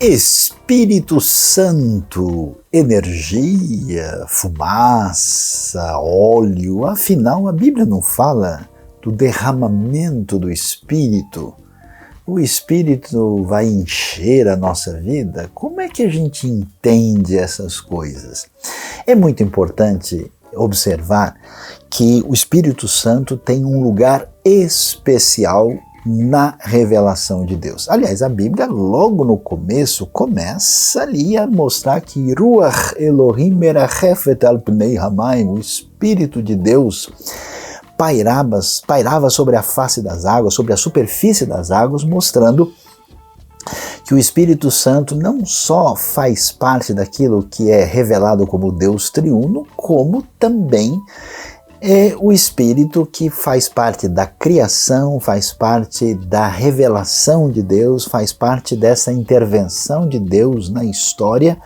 Espírito Santo, energia, fumaça, óleo, afinal a Bíblia não fala do derramamento do Espírito? O Espírito vai encher a nossa vida? Como é que a gente entende essas coisas? É muito importante observar que o Espírito Santo tem um lugar especial na revelação de Deus. Aliás, a Bíblia logo no começo começa ali a mostrar que Ruach Elohim merachefet al pnei hamayim, o Espírito de Deus pairava sobre a face das águas, sobre a superfície das águas, mostrando que o Espírito Santo não só faz parte daquilo que é revelado como Deus triuno, como também é o Espírito que faz parte da criação, faz parte da revelação de Deus, faz parte dessa intervenção de Deus na história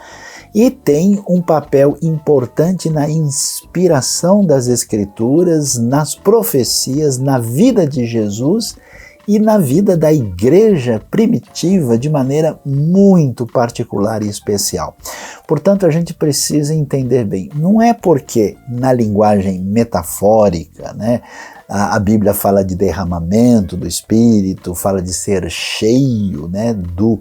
e tem um papel importante na inspiração das Escrituras, nas profecias, na vida de Jesus e na vida da igreja primitiva de maneira muito particular e especial. Portanto, a gente precisa entender bem, não é porque na linguagem metafórica, a Bíblia fala de derramamento do Espírito, fala de ser cheio, do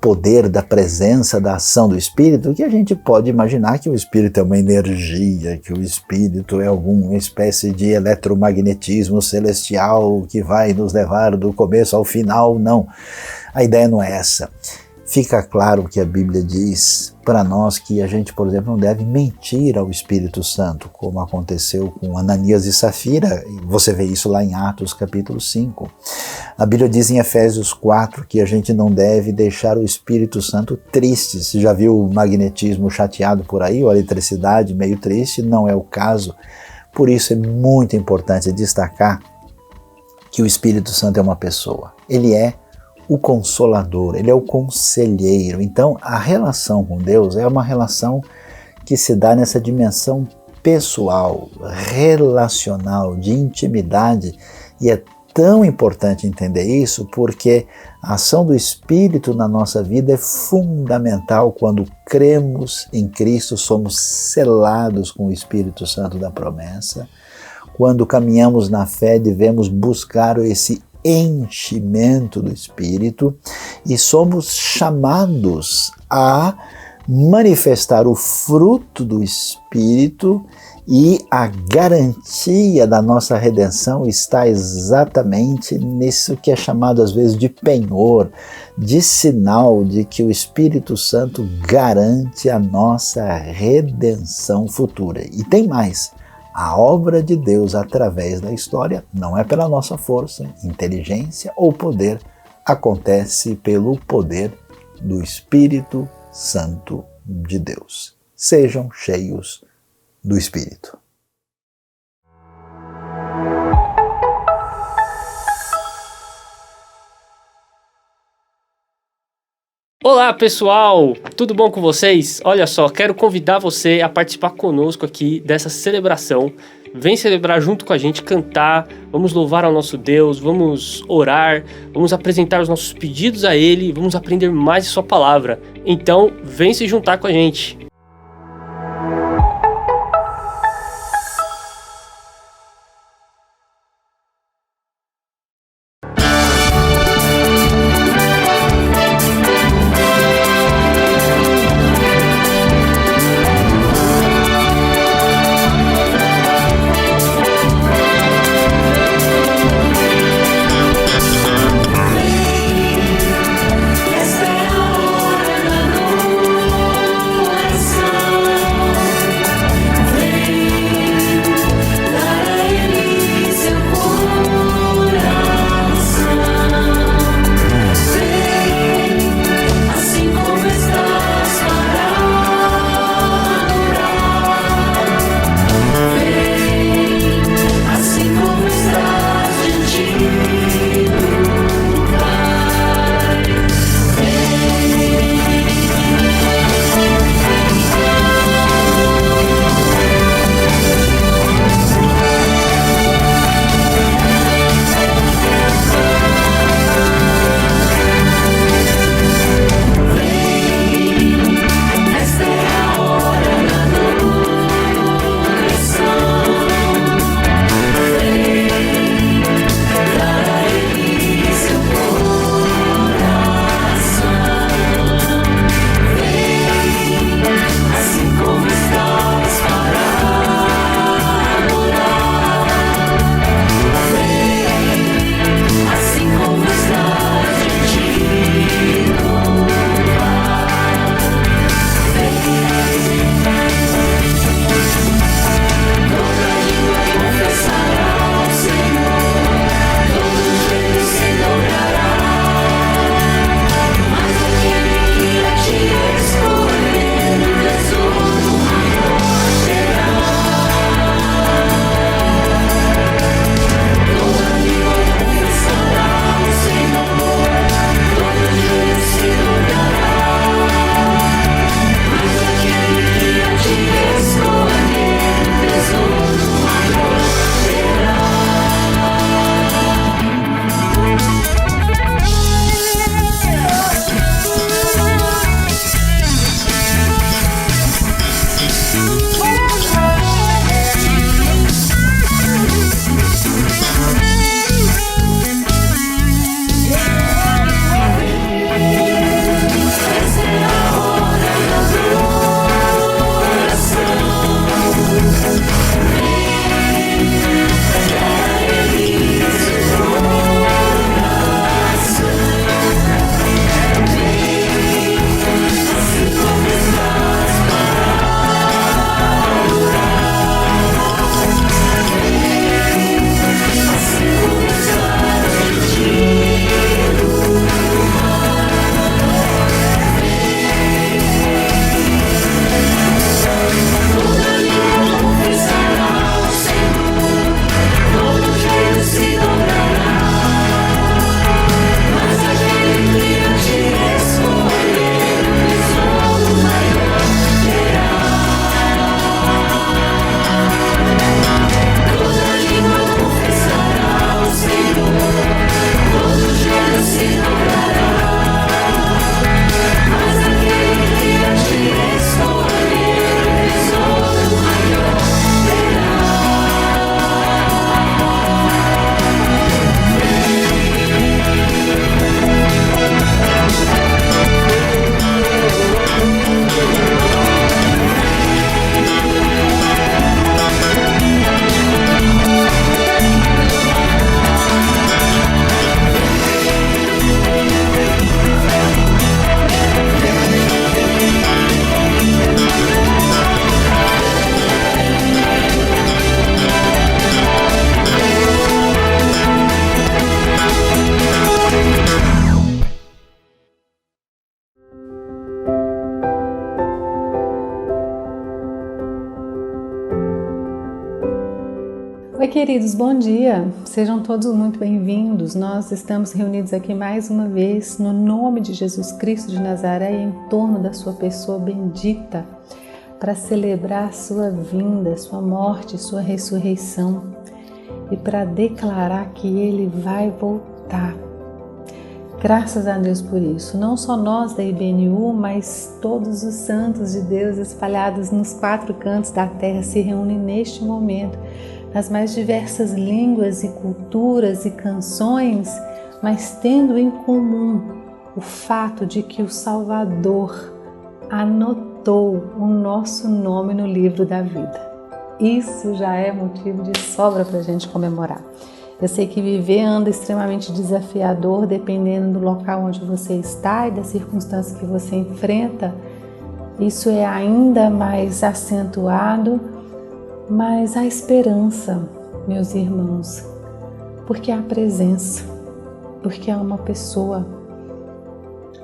poder, da presença, da ação do Espírito, que a gente pode imaginar que o Espírito é uma energia, que o Espírito é alguma espécie de eletromagnetismo celestial que vai nos levar do começo ao final. Não, a ideia não é essa. Fica claro que a Bíblia diz para nós que a gente, por exemplo, não deve mentir ao Espírito Santo, como aconteceu com Ananias e Safira. Você vê isso lá em Atos capítulo 5. A Bíblia diz em Efésios 4 que a gente não deve deixar o Espírito Santo triste. Você já viu o magnetismo chateado por aí, ou a eletricidade meio triste? Não é o caso. Por isso é muito importante destacar que o Espírito Santo é uma pessoa. Ele é o Consolador, ele é o Conselheiro. Então a relação com Deus é uma relação que se dá nessa dimensão pessoal, relacional, de intimidade, e é tão importante entender isso porque a ação do Espírito na nossa vida é fundamental. Quando cremos em Cristo, somos selados com o Espírito Santo da promessa. Quando caminhamos na fé, devemos buscar esse enchimento do Espírito e somos chamados a manifestar o fruto do Espírito, e a garantia da nossa redenção está exatamente nisso que é chamado às vezes de penhor, de sinal de que o Espírito Santo garante a nossa redenção futura. E tem mais. A obra de Deus através da história não é pela nossa força, inteligência ou poder, acontece pelo poder do Espírito Santo de Deus. Sejam cheios do Espírito. Olá pessoal, tudo bom com vocês? Olha só, quero convidar você a participar conosco aqui dessa celebração. Vem celebrar junto com a gente, cantar, vamos louvar ao nosso Deus, vamos orar, vamos apresentar os nossos pedidos a Ele, vamos aprender mais de Sua palavra. Então, vem se juntar com a gente. queridos, bom dia. Sejam todos muito bem-vindos. Nós estamos reunidos aqui mais uma vez no nome de Jesus Cristo de Nazaré e em torno da sua pessoa bendita para celebrar sua vinda, sua morte, sua ressurreição e para declarar que Ele vai voltar. Graças a Deus por isso. Não só nós da IBNU, mas todos os santos de Deus espalhados nos 4 cantos da terra se reúnem neste momento, nas mais diversas línguas e culturas e canções, mas tendo em comum o fato de que o Salvador anotou o nosso nome no livro da vida. Isso já é motivo de sobra para a gente comemorar. Eu sei que viver anda extremamente desafiador, dependendo do local onde você está e da circunstância que você enfrenta. Isso é ainda mais acentuado, mas há esperança, meus irmãos, porque há presença, porque há uma pessoa,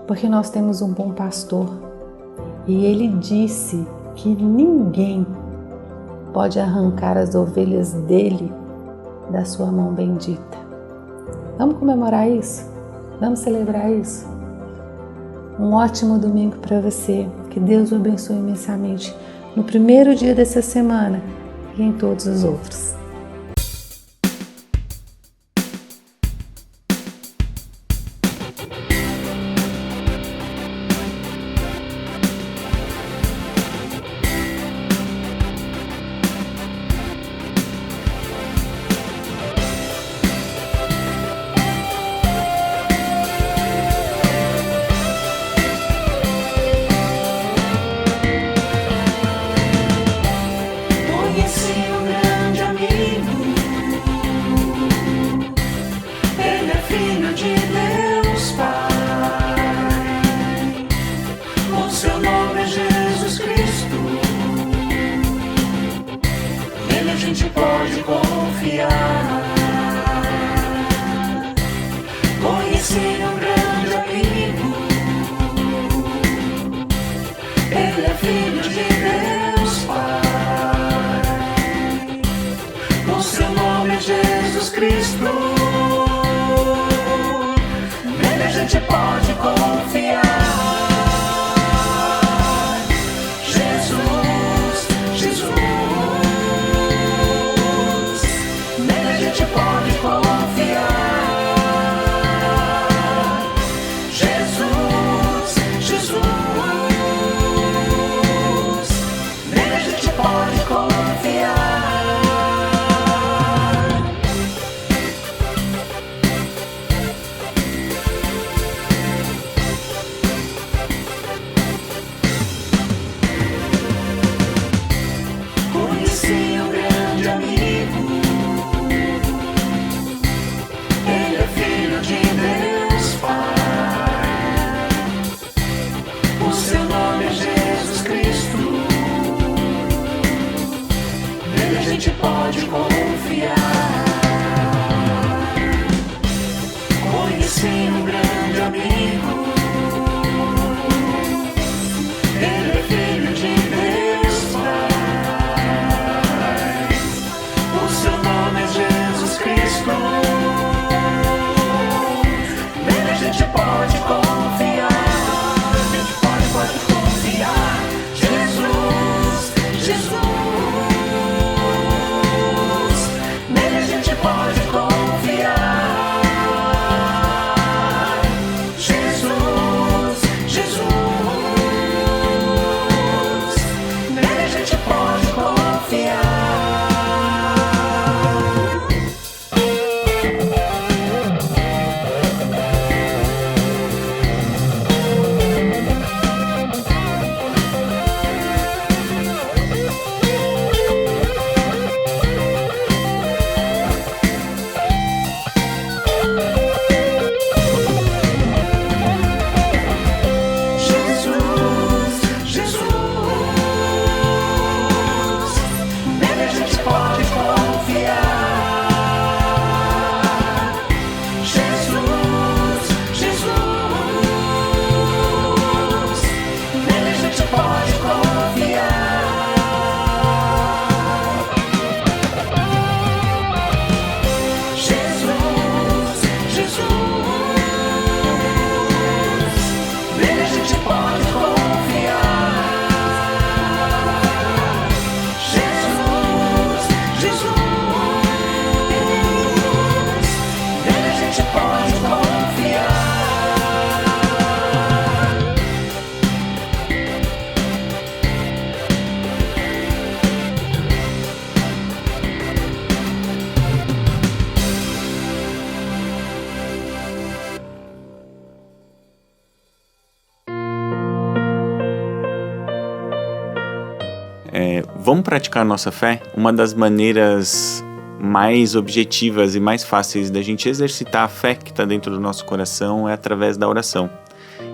porque nós temos um bom pastor e ele disse que ninguém pode arrancar as ovelhas dele da sua mão bendita. Vamos comemorar isso? Vamos celebrar isso? Um ótimo domingo para você. Que Deus o abençoe imensamente no primeiro dia dessa semana e em todos os outros. vamos praticar a nossa fé? Uma das maneiras mais objetivas e mais fáceis da gente exercitar a fé que está dentro do nosso coração é através da oração.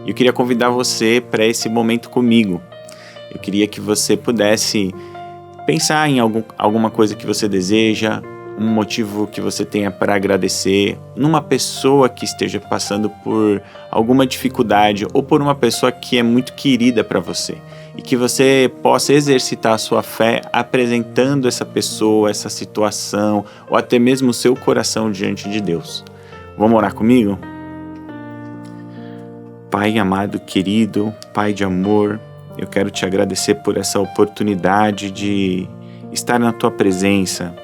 E eu queria convidar você para esse momento comigo. Eu queria que você pudesse pensar em alguma coisa que você deseja, um motivo que você tenha para agradecer, numa pessoa que esteja passando por alguma dificuldade ou por uma pessoa que é muito querida para você e que você possa exercitar a sua fé apresentando essa pessoa, essa situação ou até mesmo o seu coração diante de Deus. Vamos orar comigo? Pai amado, querido, Pai de amor, eu quero te agradecer por essa oportunidade de estar na tua presença,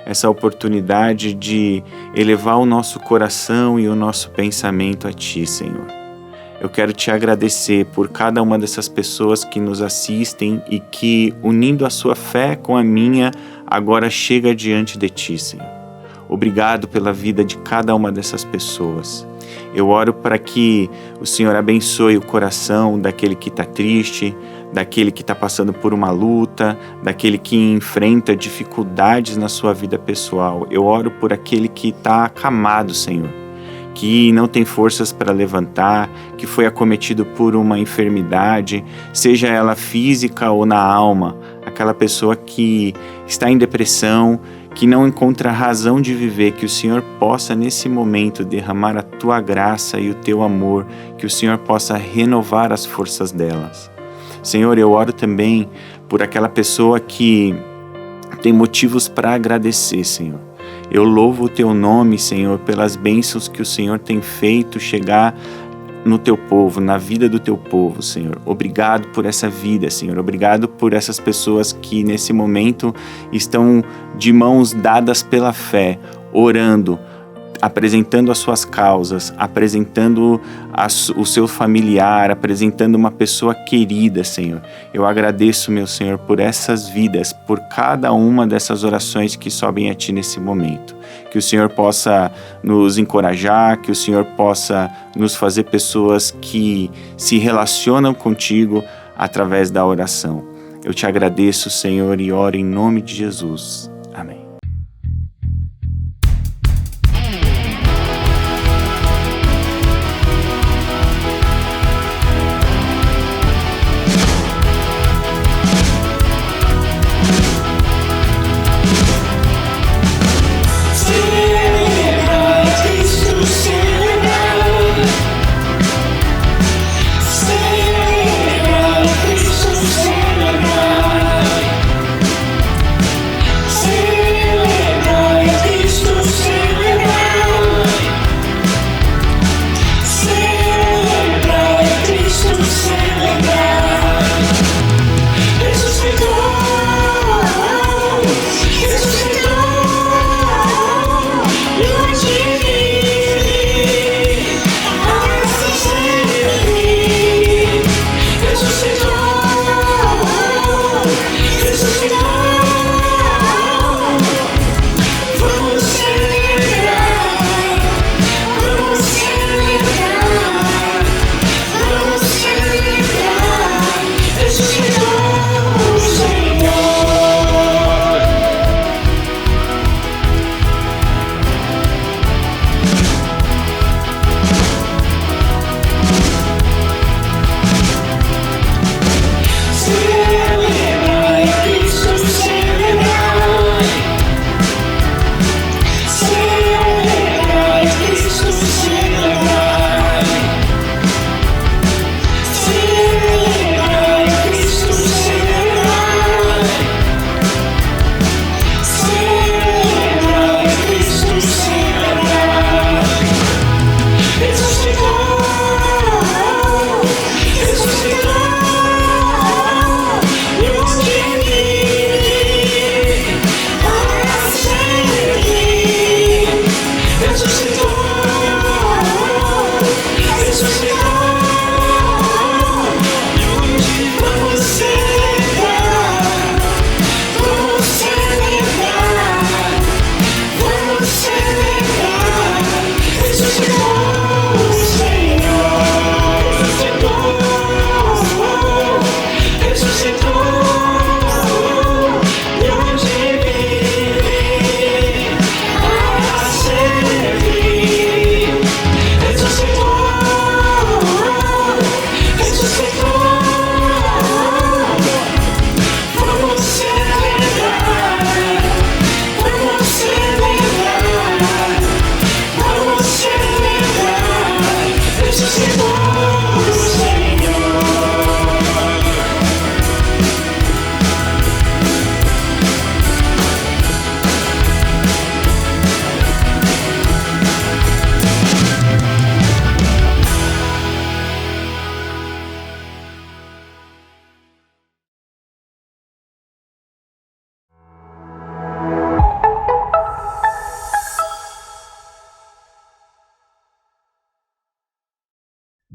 essa oportunidade de elevar o nosso coração e o nosso pensamento a Ti, Senhor. Eu quero te agradecer por cada uma dessas pessoas que nos assistem e que, unindo a sua fé com a minha, agora chega diante de Ti, Senhor. Obrigado pela vida de cada uma dessas pessoas. Eu oro para que o Senhor abençoe o coração daquele que está triste, daquele que está passando por uma luta, daquele que enfrenta dificuldades na sua vida pessoal. Eu oro por aquele que está acamado, Senhor, que não tem forças para levantar, que foi acometido por uma enfermidade, seja ela física ou na alma, aquela pessoa que está em depressão, que não encontra razão de viver, que o Senhor possa nesse momento derramar a Tua graça e o Teu amor, que o Senhor possa renovar as forças delas. Senhor, eu oro também por aquela pessoa que tem motivos para agradecer, Senhor. Eu louvo o Teu nome, Senhor, pelas bênçãos que o Senhor tem feito chegar no Teu povo, na vida do Teu povo, Senhor. Obrigado por essa vida, Senhor. Obrigado por essas pessoas que nesse momento estão de mãos dadas pela fé, orando, apresentando as suas causas, apresentando o seu familiar, apresentando uma pessoa querida, Senhor. Eu agradeço, meu Senhor, por essas vidas, por cada uma dessas orações que sobem a Ti nesse momento. Que o Senhor possa nos encorajar, que o Senhor possa nos fazer pessoas que se relacionam contigo através da oração. Eu te agradeço, Senhor, e oro em nome de Jesus. Amém.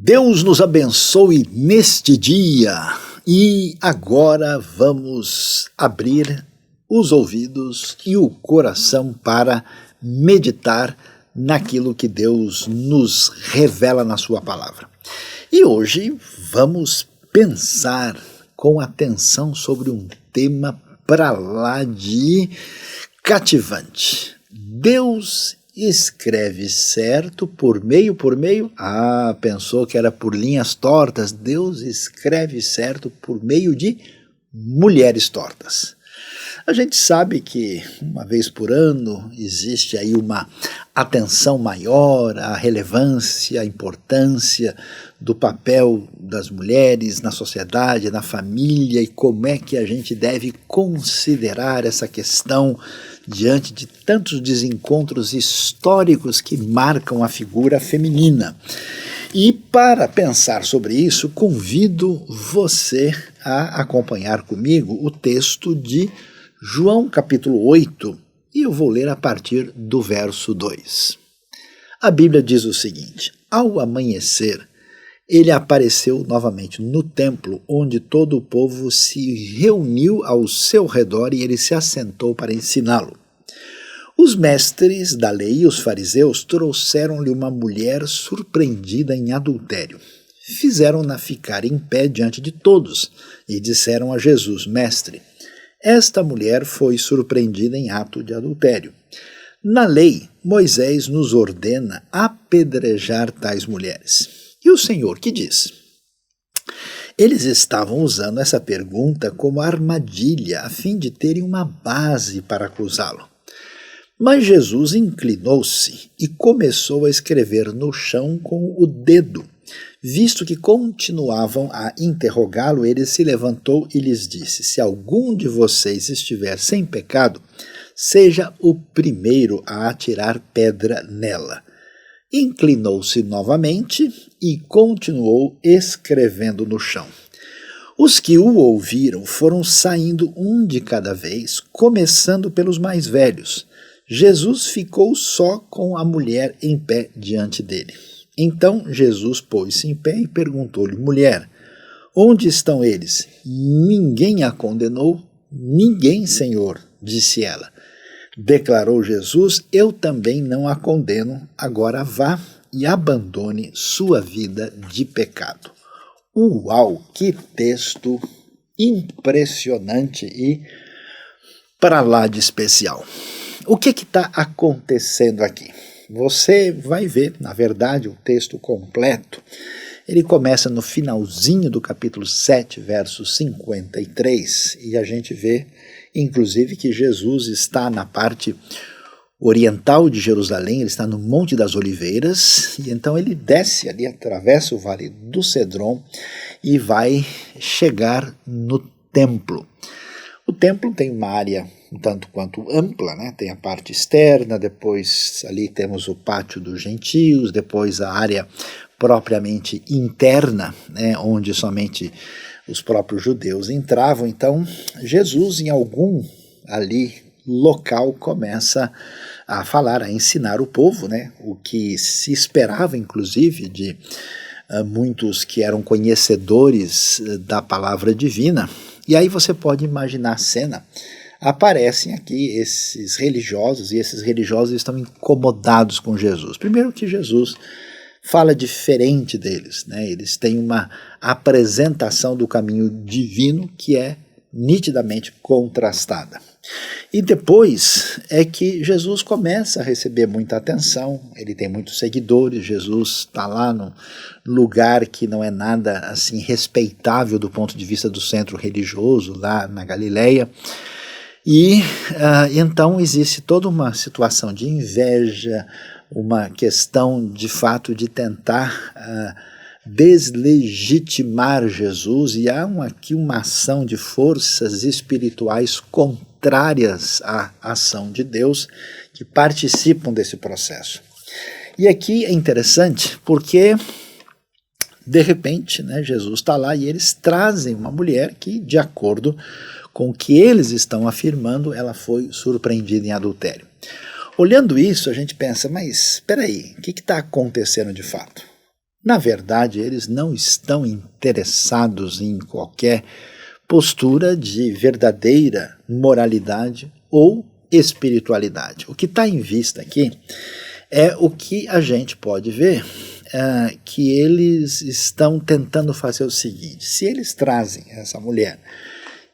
Deus nos abençoe neste dia e agora vamos abrir os ouvidos e o coração para meditar naquilo que Deus nos revela na sua palavra. E hoje vamos pensar com atenção sobre um tema para lá de cativante. Deus escreve certo por meio? Pensou que era por linhas tortas. Deus escreve certo por meio de mulheres tortas. A gente sabe que uma vez por ano existe aí uma atenção maior à relevância, à importância do papel das mulheres na sociedade, na família e como é que a gente deve considerar essa questão diante de tantos desencontros históricos que marcam a figura feminina. E para pensar sobre isso, convido você a acompanhar comigo o texto de João capítulo 8, e eu vou ler a partir do verso 2. A Bíblia diz o seguinte: ao amanhecer, ele apareceu novamente no templo, onde todo o povo se reuniu ao seu redor e ele se assentou para ensiná-lo. Os mestres da lei e os fariseus trouxeram-lhe uma mulher surpreendida em adultério. Fizeram-na ficar em pé diante de todos e disseram a Jesus: Mestre, esta mulher foi surpreendida em ato de adultério. Na lei, Moisés nos ordena apedrejar tais mulheres. E o Senhor que diz? Eles estavam usando essa pergunta como armadilha, a fim de terem uma base para acusá-lo. Mas Jesus inclinou-se e começou a escrever no chão com o dedo. Visto que continuavam a interrogá-lo, ele se levantou e lhes disse: se algum de vocês estiver sem pecado, seja o primeiro a atirar pedra nela. Inclinou-se novamente e continuou escrevendo no chão. Os que o ouviram foram saindo um de cada vez, começando pelos mais velhos. Jesus ficou só com a mulher em pé diante dele. Então Jesus pôs-se em pé e perguntou-lhe: mulher, onde estão eles? Ninguém a condenou? Ninguém, Senhor, disse ela. Declarou Jesus: eu também não a condeno, agora vá e abandone sua vida de pecado. Uau, que texto impressionante e para lá de especial. O que está acontecendo aqui? Você vai ver, na verdade, o texto completo. Ele começa no finalzinho do capítulo 7, verso 53, e a gente vê, inclusive, que Jesus está na parte oriental de Jerusalém, ele está no Monte das Oliveiras, e então ele desce ali, atravessa o Vale do Cedron e vai chegar no templo. O templo tem uma área um tanto quanto ampla, né? Tem a parte externa, depois ali temos o pátio dos gentios, depois a área propriamente interna, né? Onde somente os próprios judeus entravam. Então Jesus, em algum ali local, começa a falar, a ensinar o povo, né? O que se esperava inclusive de muitos que eram conhecedores da palavra divina. E aí você pode imaginar a cena. Aparecem aqui esses religiosos, e esses religiosos estão incomodados com Jesus. Primeiro que Jesus fala diferente deles, né? Eles têm uma apresentação do caminho divino que é nitidamente contrastada. E depois é que Jesus começa a receber muita atenção, ele tem muitos seguidores, Jesus está lá num lugar que não é nada assim respeitável do ponto de vista do centro religioso, lá na Galileia. E então existe toda uma situação de inveja, uma questão de fato de tentar deslegitimar Jesus, e há aqui uma ação de forças espirituais contrárias à ação de Deus que participam desse processo. E aqui é interessante porque de repente, né, Jesus está lá e eles trazem uma mulher que, de acordo com o que eles estão afirmando, ela foi surpreendida em adultério. Olhando isso, a gente pensa, mas espera aí, o que está acontecendo de fato? Na verdade, eles não estão interessados em qualquer postura de verdadeira moralidade ou espiritualidade. O que está em vista aqui é o que a gente pode ver, que eles estão tentando fazer o seguinte: se eles trazem essa mulher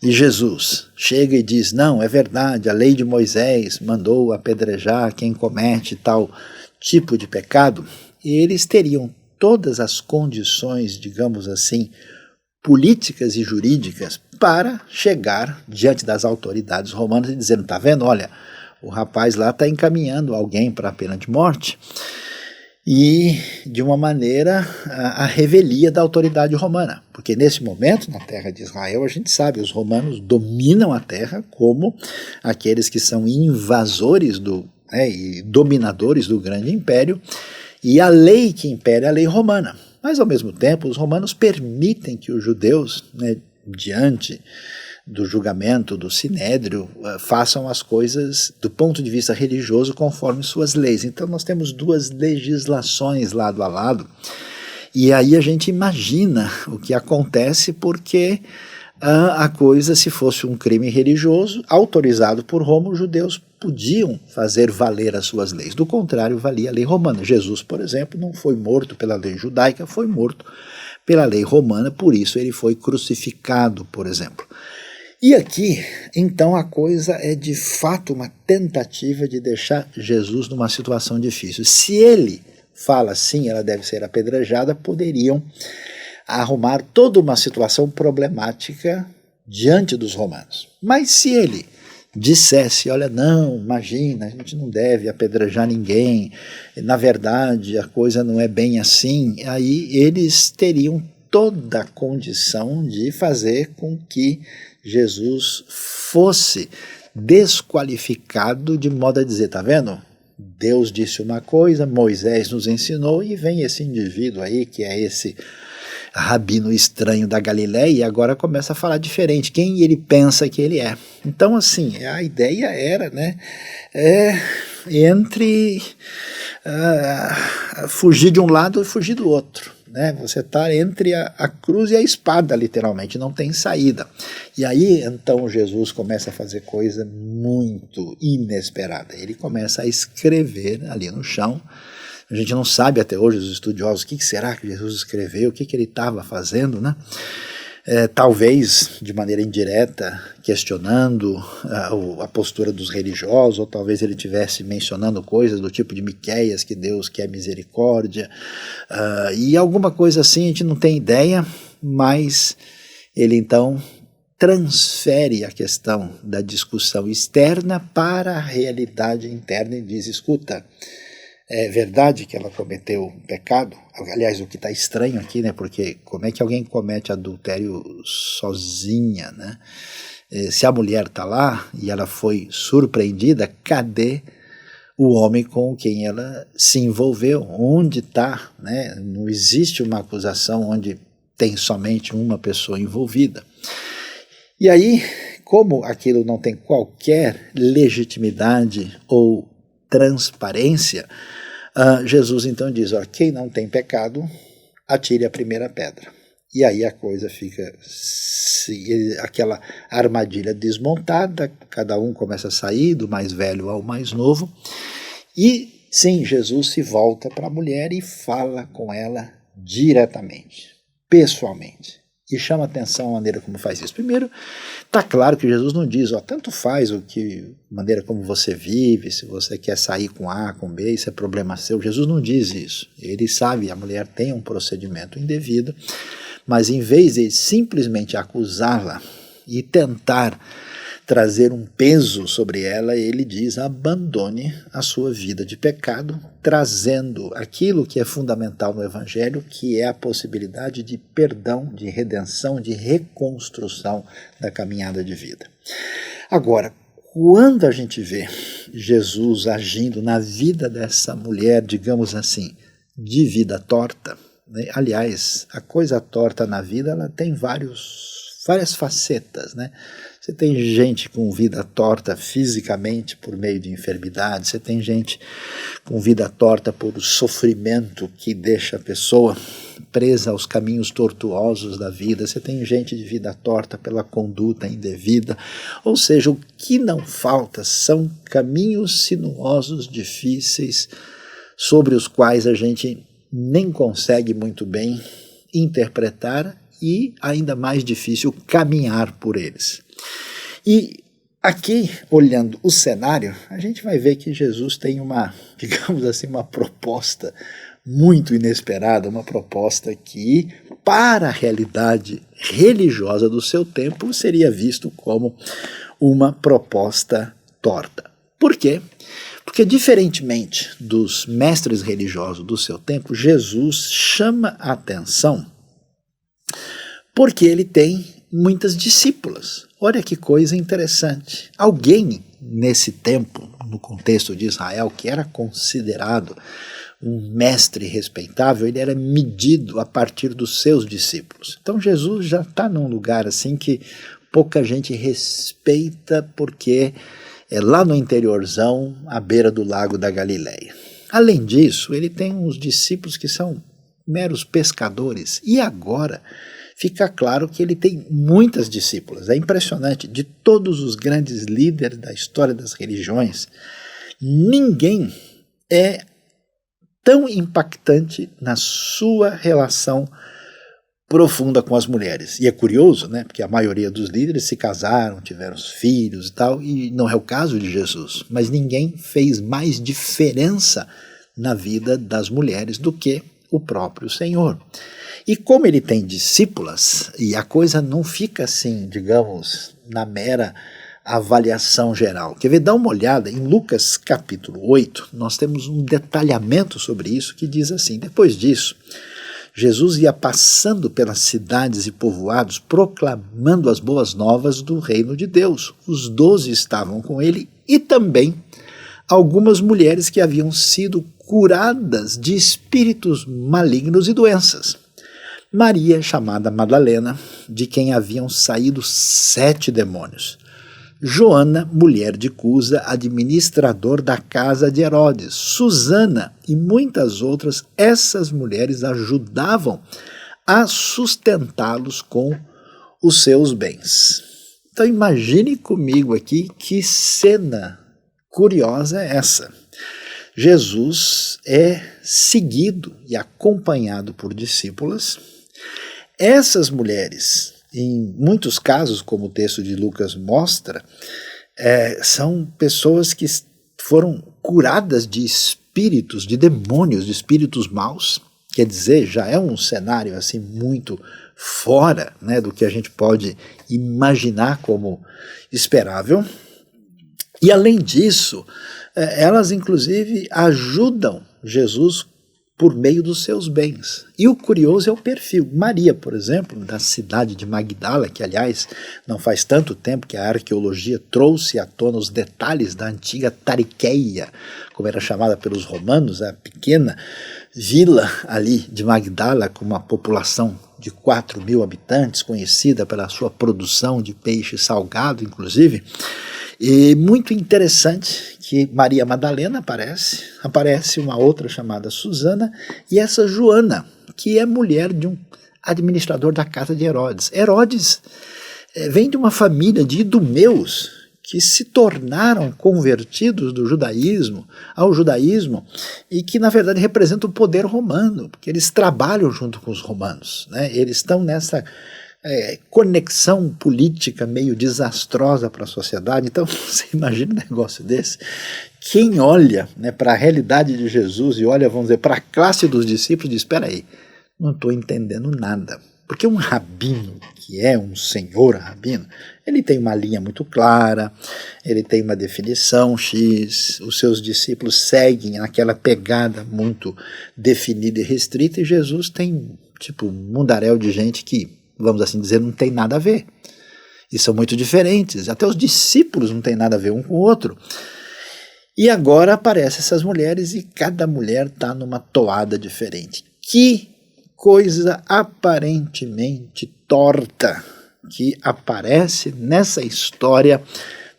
e Jesus chega e diz, não, é verdade, a lei de Moisés mandou apedrejar quem comete tal tipo de pecado, eles teriam todas as condições, digamos assim, políticas e jurídicas para chegar diante das autoridades romanas e dizendo, tá vendo, olha, o rapaz lá está encaminhando alguém para a pena de morte, e de uma maneira a revelia da autoridade romana, porque nesse momento na terra de Israel a gente sabe, os romanos dominam a terra como aqueles que são invasores e dominadores do grande império, e a lei que impera é a lei romana, mas ao mesmo tempo os romanos permitem que os judeus, diante do julgamento do Sinédrio, façam as coisas do ponto de vista religioso conforme suas leis. Então nós temos duas legislações lado a lado, e aí a gente imagina o que acontece, porque a coisa, se fosse um crime religioso autorizado por Roma, os judeus podiam fazer valer as suas leis, do contrário valia a lei romana. Jesus, por exemplo, não foi morto pela lei judaica, foi morto pela lei romana, por isso ele foi crucificado, por exemplo. E aqui, então, a coisa é de fato uma tentativa de deixar Jesus numa situação difícil. Se ele fala sim, ela deve ser apedrejada, poderiam arrumar toda uma situação problemática diante dos romanos. Mas se ele dissesse, olha, não, imagina, a gente não deve apedrejar ninguém, na verdade a coisa não é bem assim, aí eles teriam toda a condição de fazer com que Jesus fosse desqualificado, de modo a dizer, tá vendo? Deus disse uma coisa, Moisés nos ensinou, e vem esse indivíduo aí, que é esse rabino estranho da Galileia, e agora começa a falar diferente, quem ele pensa que ele é. Então, assim, a ideia era, entre fugir de um lado e fugir do outro. Você está entre a cruz e a espada, literalmente, não tem saída. E aí, então, Jesus começa a fazer coisa muito inesperada. Ele começa a escrever ali no chão. A gente não sabe até hoje, os estudiosos, o que será que Jesus escreveu, o que ele estava fazendo, talvez de maneira indireta, questionando a postura dos religiosos, ou talvez ele estivesse mencionando coisas do tipo de Miqueias, que Deus quer misericórdia, e alguma coisa assim, a gente não tem ideia, mas ele então transfere a questão da discussão externa para a realidade interna e diz, escuta, é verdade que ela cometeu um pecado? Aliás, o que está estranho aqui, porque como é que alguém comete adultério sozinha, Se a mulher está lá e ela foi surpreendida, cadê o homem com quem ela se envolveu? Onde está? Não existe uma acusação onde tem somente uma pessoa envolvida. E aí, como aquilo não tem qualquer legitimidade ou transparência, Jesus então diz, quem não tem pecado, atire a primeira pedra. E aí a coisa fica, aquela armadilha desmontada, cada um começa a sair, do mais velho ao mais novo, e sim, Jesus se volta para a mulher e fala com ela diretamente, pessoalmente. E chama atenção a maneira como faz isso. Primeiro, está claro que Jesus não diz, tanto faz maneira como você vive, se você quer sair com A, com B, isso é problema seu. Jesus não diz isso. Ele sabe, a mulher tem um procedimento indevido, mas em vez de simplesmente acusá-la e tentar trazer um peso sobre ela, ele diz, abandone a sua vida de pecado, trazendo aquilo que é fundamental no Evangelho, que é a possibilidade de perdão, de redenção, de reconstrução da caminhada de vida. Agora, quando a gente vê Jesus agindo na vida dessa mulher, digamos assim, de vida torta, aliás, a coisa torta na vida ela tem várias facetas, Você tem gente com vida torta fisicamente por meio de enfermidade, você tem gente com vida torta por sofrimento que deixa a pessoa presa aos caminhos tortuosos da vida, você tem gente de vida torta pela conduta indevida, ou seja, o que não falta são caminhos sinuosos, difíceis, sobre os quais a gente nem consegue muito bem interpretar e, ainda mais difícil, caminhar por eles. E aqui, olhando o cenário, a gente vai ver que Jesus tem uma, digamos assim, uma proposta muito inesperada, uma proposta que, para a realidade religiosa do seu tempo, seria visto como uma proposta torta. Por quê? Porque, diferentemente dos mestres religiosos do seu tempo, Jesus chama a atenção porque ele tem muitas discípulas. Olha que coisa interessante. Alguém nesse tempo, no contexto de Israel, que era considerado um mestre respeitável, ele era medido a partir dos seus discípulos. Então Jesus já está num lugar assim que pouca gente respeita, porque é lá no interiorzão, à beira do lago da Galileia. Além disso, ele tem uns discípulos que são meros pescadores. E agora fica claro que ele tem muitas discípulas. É impressionante, de todos os grandes líderes da história das religiões, ninguém é tão impactante na sua relação profunda com as mulheres. E é curioso, né, porque a maioria dos líderes se casaram, tiveram filhos e tal, e não é o caso de Jesus. Mas ninguém fez mais diferença na vida das mulheres do que o próprio Senhor. E como ele tem discípulas, e a coisa não fica assim, digamos, na mera avaliação geral. Quer ver? Dá uma olhada em Lucas capítulo 8, nós temos um detalhamento sobre isso que diz assim: depois disso, Jesus ia passando pelas cidades e povoados, proclamando as boas novas do reino de Deus. Os 12 estavam com ele e também algumas mulheres que haviam sido curadas de espíritos malignos e doenças. Maria, chamada Madalena, de quem haviam saído 7 demônios. Joana, mulher de Cusa, administrador da casa de Herodes. Susana e muitas outras, essas mulheres ajudavam a sustentá-los com os seus bens. Então imagine comigo aqui que cena curiosa é essa. Jesus é seguido e acompanhado por discípulas. Essas mulheres, em muitos casos, como o texto de Lucas mostra, são pessoas que foram curadas de espíritos, de demônios, de espíritos maus. Quer dizer, já é um cenário assim muito fora, né, do que a gente pode imaginar como esperável. E além disso, elas inclusive ajudam Jesus por meio dos seus bens. E o curioso é o perfil. Maria, por exemplo, da cidade de Magdala, que aliás não faz tanto tempo que a arqueologia trouxe à tona os detalhes da antiga Tariqueia, como era chamada pelos romanos, a pequena vila ali de Magdala, com uma população de 4.000 habitantes, conhecida pela sua produção de peixe salgado, inclusive. E muito interessante que Maria Madalena aparece uma outra chamada Susana, e essa Joana, que é mulher de um administrador da casa de Herodes. Herodes vem de uma família de idumeus que se tornaram convertidos do judaísmo ao judaísmo e que na verdade representam o poder romano, porque eles trabalham junto com os romanos, né? Eles estão nessa conexão política meio desastrosa para a sociedade. Então você imagina um negócio desse. Quem olha, né, para a realidade de Jesus e olha, vamos dizer, para a classe dos discípulos, diz: espera aí, não estou entendendo nada. Porque um rabino, que é um senhor rabino, ele tem uma linha muito clara, ele tem uma definição X, os seus discípulos seguem naquela pegada muito definida e restrita, e Jesus tem tipo um mundaréu de gente que, vamos assim dizer, não tem nada a ver. E são muito diferentes. Até os discípulos não têm nada a ver um com o outro. E agora aparecem essas mulheres e cada mulher está numa toada diferente. Que coisa aparentemente torta que aparece nessa história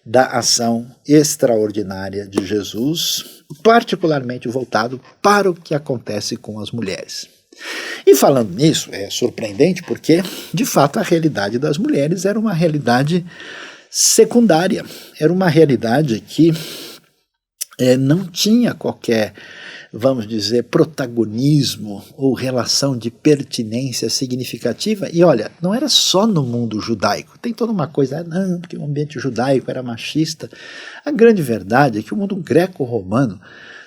da ação extraordinária de Jesus, particularmente voltado para o que acontece com as mulheres. E falando nisso, é surpreendente porque, de fato, a realidade das mulheres era uma realidade secundária, era uma realidade que não tinha qualquer, vamos dizer, protagonismo ou relação de pertinência significativa. E olha, não era só no mundo judaico, tem toda uma coisa, não, porque o ambiente judaico era machista. A grande verdade é que o mundo greco-romano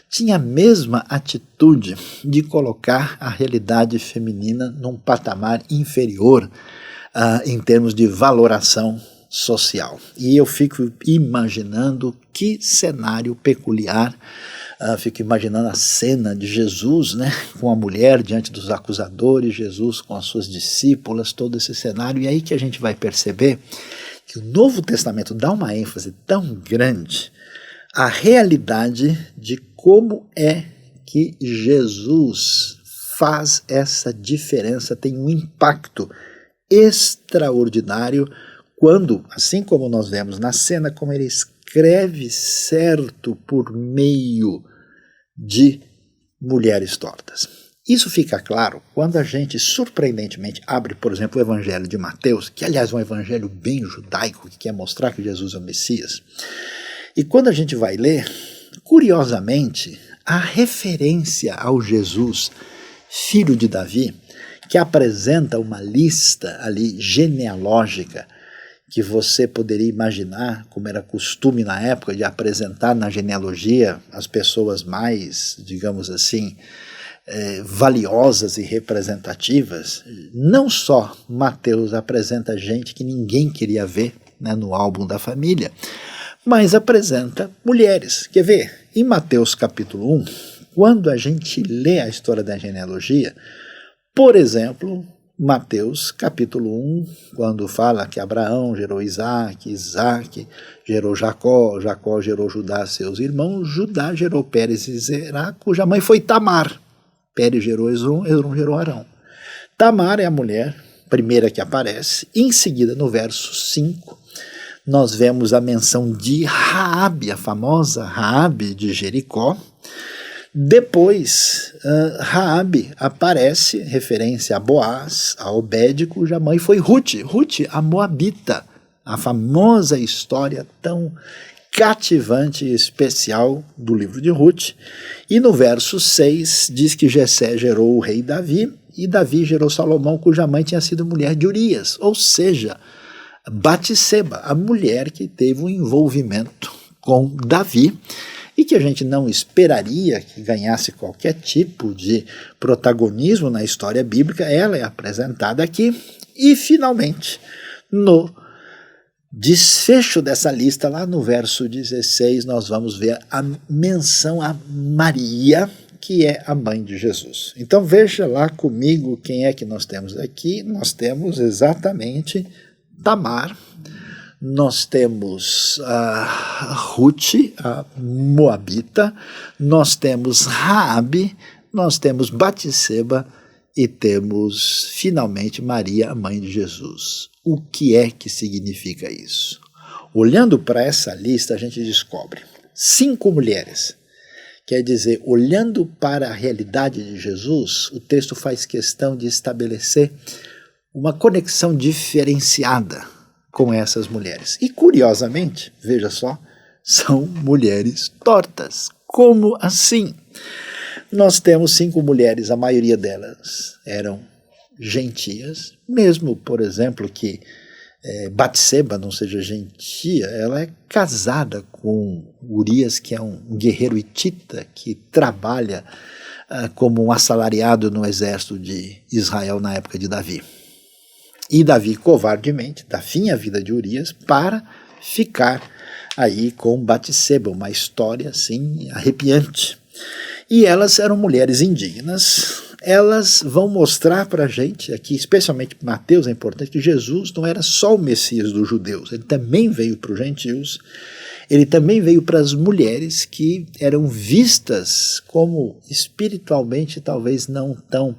tinha a mesma atitude de colocar a realidade feminina num patamar inferior em termos de valoração social. E eu fico imaginando que cenário peculiar, fico imaginando a cena de Jesus, né, com a mulher diante dos acusadores, Jesus com as suas discípulas, todo esse cenário, e aí que a gente vai perceber que o Novo Testamento dá uma ênfase tão grande à realidade de como é que Jesus faz essa diferença, tem um impacto extraordinário quando, assim como nós vemos na cena, como ele escreve certo por meio de mulheres tortas. Isso fica claro quando a gente, surpreendentemente, abre, por exemplo, o Evangelho de Mateus, que, aliás, é um evangelho bem judaico, que quer mostrar que Jesus é o Messias. E quando a gente vai ler, curiosamente, a referência ao Jesus, filho de Davi, que apresenta uma lista ali genealógica, que você poderia imaginar, como era costume na época, de apresentar na genealogia as pessoas mais, digamos assim, valiosas e representativas. Não só Mateus apresenta gente que ninguém queria ver, né, no álbum da família, mas apresenta mulheres. Quer ver? Em Mateus capítulo 1, quando a gente lê a história da genealogia, por exemplo, Mateus capítulo 1, quando fala que Abraão gerou Isaac, Isaac gerou Jacó, Jacó gerou Judá, seus irmãos, Judá gerou Pérez e Zerá, cuja mãe foi Tamar. Pérez gerou Esrom, Esrom gerou Arão. Tamar é a mulher primeira que aparece. Em seguida, no verso 5, nós vemos a menção de Raabe, a famosa Raabe de Jericó. Depois, Raabe aparece, referência a Boaz, a Obed, cuja mãe foi Ruth, a Moabita, a famosa história tão cativante e especial do livro de Ruth. E no verso 6 diz que Jessé gerou o rei Davi, e Davi gerou Salomão, cuja mãe tinha sido mulher de Urias, ou seja, Batseba, a mulher que teve um envolvimento com Davi, e que a gente não esperaria que ganhasse qualquer tipo de protagonismo na história bíblica, ela é apresentada aqui. E, finalmente, no desfecho dessa lista, lá no verso 16, nós vamos ver a menção a Maria, que é a mãe de Jesus. Então veja lá comigo quem é que nós temos aqui. Nós temos exatamente Tamar, nós temos Ruth, a Moabita, nós temos Raabe, nós temos Batseba e temos finalmente Maria, a mãe de Jesus. O que é que significa isso? Olhando para essa lista, a gente descobre 5 mulheres. Quer dizer, olhando para a realidade de Jesus, o texto faz questão de estabelecer uma conexão diferenciada com essas mulheres. E, curiosamente, veja só, são mulheres tortas. Como assim? Nós temos 5 mulheres, a maioria delas eram gentias, mesmo, por exemplo, que Batseba não seja gentia, ela é casada com Urias, que é um guerreiro hitita que trabalha como um assalariado no exército de Israel na época de Davi. E Davi, covardemente, dá fim à vida de Urias para ficar aí com Batseba, uma história assim arrepiante. E elas eram mulheres indignas, elas vão mostrar para a gente, aqui especialmente Mateus é importante, que Jesus não era só o Messias dos judeus, ele também veio para os gentios, ele também veio para as mulheres que eram vistas como espiritualmente talvez não tão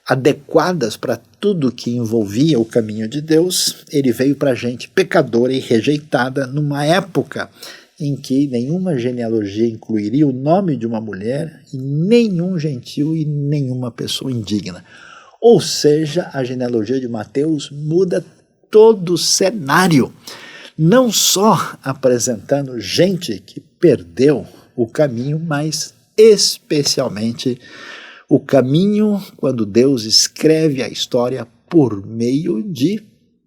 adequadas para tudo que envolvia o caminho de Deus. Ele veio para a gente pecadora e rejeitada numa época em que nenhuma genealogia incluiria o nome de uma mulher, e nenhum gentio e nenhuma pessoa indigna. Ou seja, a genealogia de Mateus muda todo o cenário, não só apresentando gente que perdeu o caminho, mas especialmente o caminho quando Deus escreve a história por meio de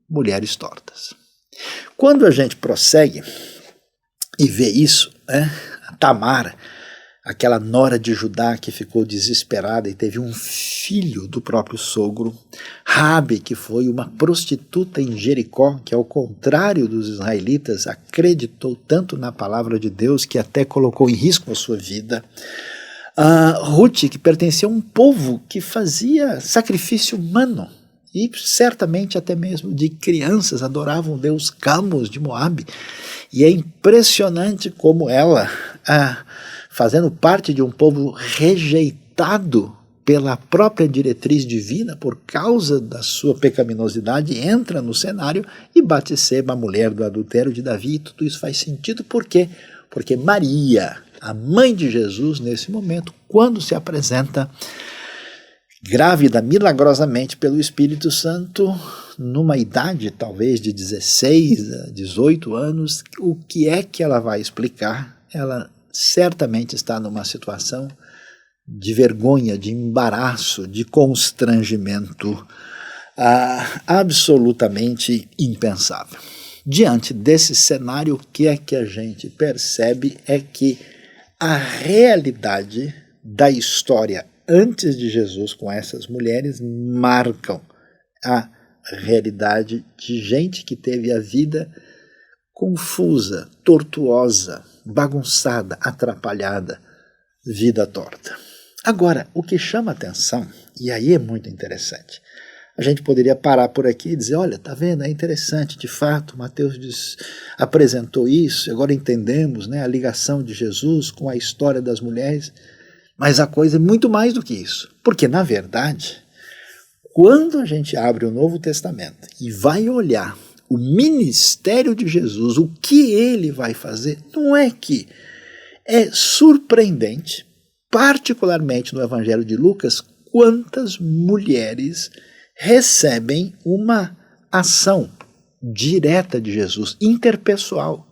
mulheres tortas. Quando a gente prossegue e vê isso, a Tamar, aquela nora de Judá que ficou desesperada e teve um filho do próprio sogro, Raabe, que foi uma prostituta em Jericó, que ao contrário dos israelitas acreditou tanto na palavra de Deus que até colocou em risco a sua vida, Ruth, que pertencia a um povo que fazia sacrifício humano, e certamente até mesmo de crianças adoravam o deus Camos de Moabe. E é impressionante como ela, fazendo parte de um povo rejeitado pela própria diretriz divina por causa da sua pecaminosidade, entra no cenário e Batseba, a mulher do adultério de Davi. E tudo isso faz sentido. Por quê? Porque Maria, a mãe de Jesus, nesse momento, quando se apresenta grávida milagrosamente pelo Espírito Santo, numa idade talvez de 16 a 18 anos, o que é que ela vai explicar? Ela certamente está numa situação de vergonha, de embaraço, de constrangimento absolutamente impensável. Diante desse cenário, o que é que a gente percebe é que a realidade da história antes de Jesus com essas mulheres marcam a realidade de gente que teve a vida confusa, tortuosa, bagunçada, atrapalhada, vida torta. Agora, o que chama atenção, e aí é muito interessante, a gente poderia parar por aqui e dizer, olha, tá vendo, é interessante, de fato, Mateus apresentou isso, agora entendemos, né, a ligação de Jesus com a história das mulheres. Mas a coisa é muito mais do que isso, porque, na verdade, quando a gente abre o Novo Testamento e vai olhar o ministério de Jesus, o que ele vai fazer, não é que é surpreendente, particularmente no Evangelho de Lucas, quantas mulheres recebem uma ação direta de Jesus, interpessoal,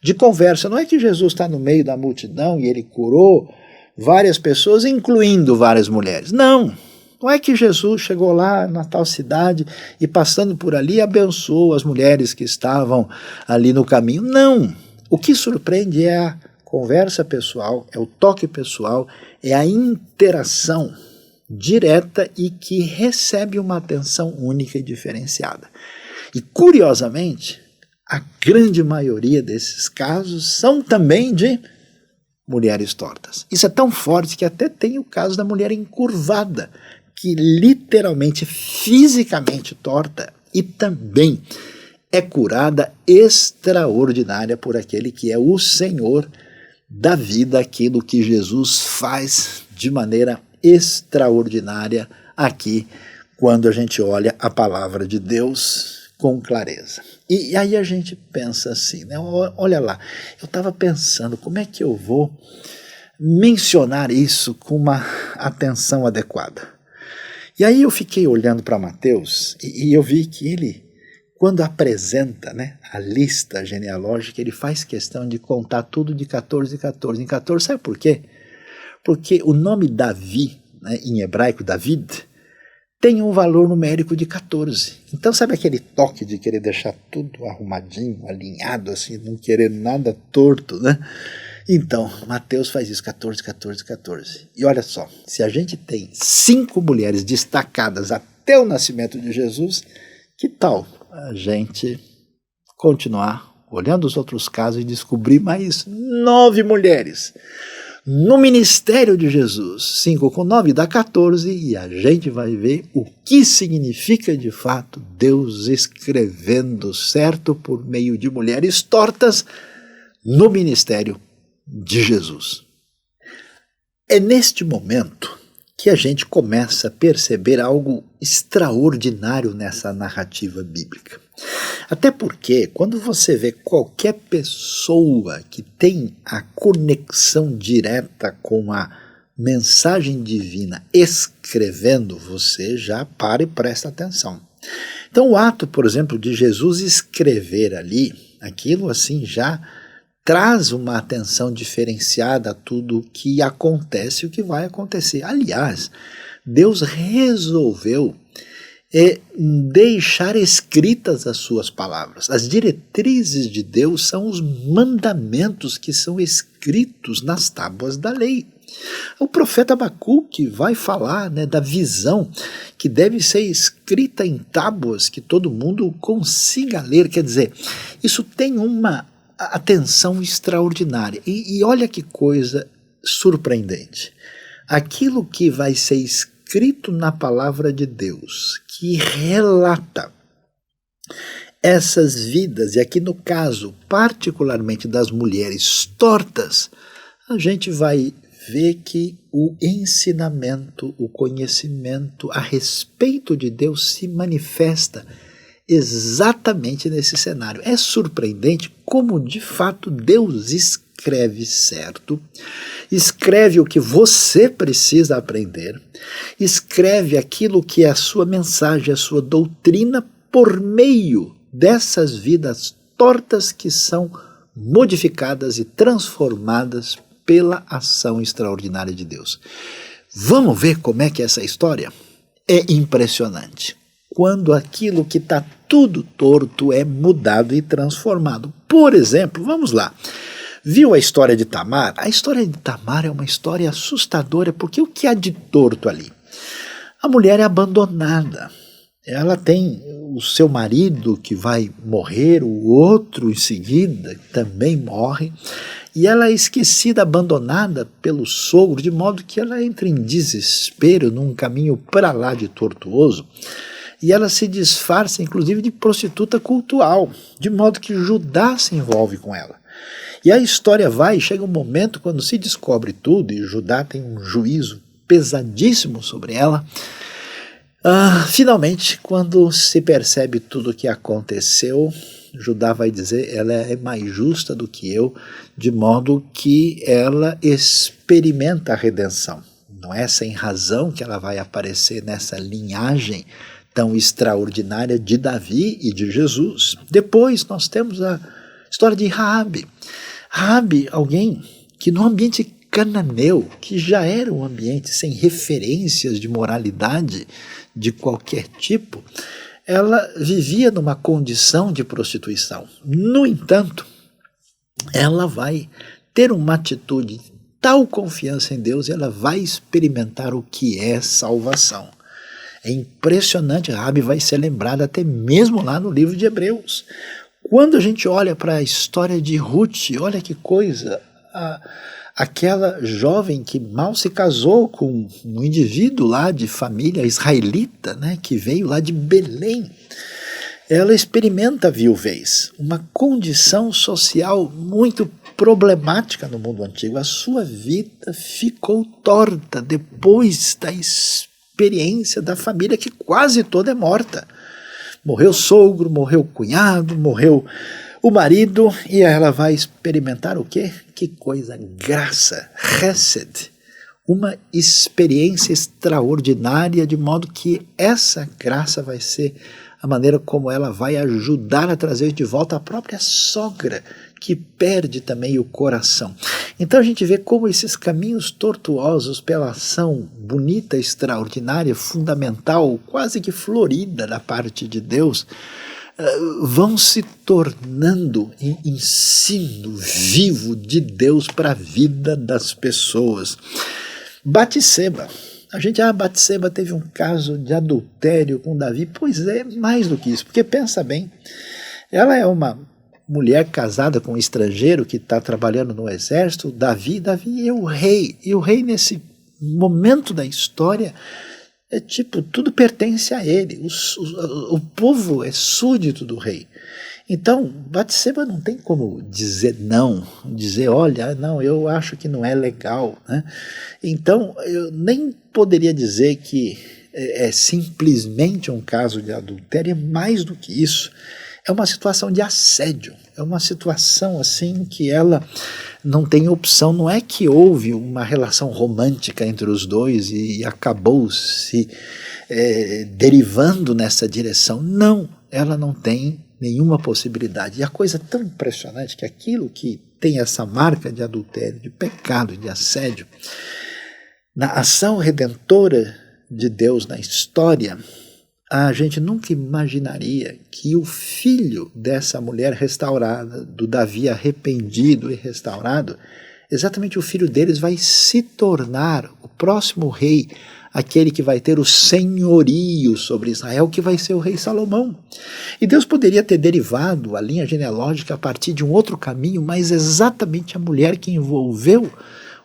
de conversa. Não é que Jesus está no meio da multidão e ele curou várias pessoas, incluindo várias mulheres. Não é que Jesus chegou lá na tal cidade e passando por ali abençoou as mulheres que estavam ali no caminho. Não. O que surpreende é a conversa pessoal, é o toque pessoal, é a interação direta e que recebe uma atenção única e diferenciada. E, curiosamente, a grande maioria desses casos são também de mulheres tortas. Isso é tão forte que até tem o caso da mulher encurvada, que literalmente, fisicamente torta, e também é curada extraordinária por aquele que é o Senhor da vida, aquilo que Jesus faz de maneira extraordinária aqui, quando a gente olha a palavra de Deus com clareza. E aí a gente pensa assim, né? Olha lá, eu estava pensando como é que eu vou mencionar isso com uma atenção adequada. E aí eu fiquei olhando para Mateus e eu vi que ele, quando apresenta, né, a lista genealógica, ele faz questão de contar tudo de 14 em 14 em 14. Sabe por quê? Porque o nome Davi, né, em hebraico David, tem um valor numérico de 14. Então, sabe aquele toque de querer deixar tudo arrumadinho, alinhado, assim, não querer nada torto, né? Então, Mateus faz isso, 14, 14, 14. E olha só, se a gente tem 5 mulheres destacadas até o nascimento de Jesus, que tal a gente continuar olhando os outros casos e descobrir mais 9 mulheres no ministério de Jesus. 5:9 dá 14, e a gente vai ver o que significa de fato Deus escrevendo certo por meio de mulheres tortas no ministério de Jesus. É neste momento que a gente começa a perceber algo extraordinário nessa narrativa bíblica. Até porque, quando você vê qualquer pessoa que tem a conexão direta com a mensagem divina escrevendo, você já para e presta atenção. Então, o ato, por exemplo, de Jesus escrever ali, aquilo assim já traz uma atenção diferenciada a tudo o que acontece e o que vai acontecer. Aliás, Deus resolveu deixar escritas as suas palavras. As diretrizes de Deus são os mandamentos que são escritos nas tábuas da lei. O profeta Abacuque vai falar, da visão que deve ser escrita em tábuas que todo mundo consiga ler. Quer dizer, isso tem uma atenção extraordinária. E olha que coisa surpreendente. Aquilo que vai ser escrito na palavra de Deus, que relata essas vidas, e aqui no caso particularmente das mulheres tortas, a gente vai ver que o ensinamento, o conhecimento a respeito de Deus se manifesta exatamente nesse cenário. É surpreendente como de fato Deus escreve certo, escreve o que você precisa aprender, escreve aquilo que é a sua mensagem, a sua doutrina, por meio dessas vidas tortas que são modificadas e transformadas pela ação extraordinária de Deus. Vamos ver como é que é essa história? É impressionante. Quando aquilo que está tudo torto é mudado e transformado. Por exemplo, vamos lá. Viu a história de Tamar? A história de Tamar é uma história assustadora, porque o que há de torto ali? A mulher é abandonada. Ela tem o seu marido que vai morrer, o outro em seguida também morre, e ela é esquecida, abandonada pelo sogro, de modo que ela entra em desespero num caminho para lá de tortuoso, e ela se disfarça inclusive de prostituta cultual, de modo que Judá se envolve com ela. E a história chega um momento quando se descobre tudo, e Judá tem um juízo pesadíssimo sobre ela. Finalmente, quando se percebe tudo o que aconteceu, Judá vai dizer: ela é mais justa do que eu, de modo que ela experimenta a redenção. Não é sem razão que ela vai aparecer nessa linhagem tão extraordinária de Davi e de Jesus. Depois nós temos a história de Raabe. Raabe, alguém que no ambiente cananeu, que já era um ambiente sem referências de moralidade de qualquer tipo, ela vivia numa condição de prostituição. No entanto, ela vai ter uma atitude de tal confiança em Deus, e ela vai experimentar o que é salvação. É impressionante, Raabe vai ser lembrada até mesmo lá no livro de Hebreus. Quando a gente olha para a história de Ruth, olha que coisa, aquela jovem que mal se casou com um indivíduo lá de família israelita, que veio lá de Belém, ela experimenta a viuvez, uma condição social muito problemática no mundo antigo. A sua vida ficou torta depois da experiência da família, que quase toda é morta. Morreu o sogro, morreu o cunhado, morreu o marido, e ela vai experimentar o quê? Que coisa, graça, Hesed, uma experiência extraordinária, de modo que essa graça vai ser a maneira como ela vai ajudar a trazer de volta a própria sogra, que perde também o coração. Então a gente vê como esses caminhos tortuosos, pela ação bonita, extraordinária, fundamental, quase que florida da parte de Deus, vão se tornando ensino vivo de Deus para a vida das pessoas. Batseba. Batseba teve um caso de adultério com Davi. Pois é, mais do que isso, porque pensa bem, ela é uma mulher casada com um estrangeiro que está trabalhando no exército. Davi é o rei, e o rei nesse momento da história é tipo, tudo pertence a ele, o povo é súdito do rei. Então, Batseba não tem como dizer não, dizer, olha, não, eu acho que não é legal, né? Então, eu nem poderia dizer que é simplesmente um caso de adultério, é mais do que isso. É uma situação de assédio, é uma situação assim que ela não tem opção. Não é que houve uma relação romântica entre os dois e acabou se derivando nessa direção. Não, ela não tem nenhuma possibilidade. E a coisa tão impressionante que aquilo que tem essa marca de adultério, de pecado, de assédio, na ação redentora de Deus na história, a gente nunca imaginaria que o filho dessa mulher restaurada, do Davi arrependido e restaurado, exatamente o filho deles vai se tornar o próximo rei, aquele que vai ter o senhorio sobre Israel, que vai ser o rei Salomão. E Deus poderia ter derivado a linha genealógica a partir de um outro caminho, mas exatamente a mulher que envolveu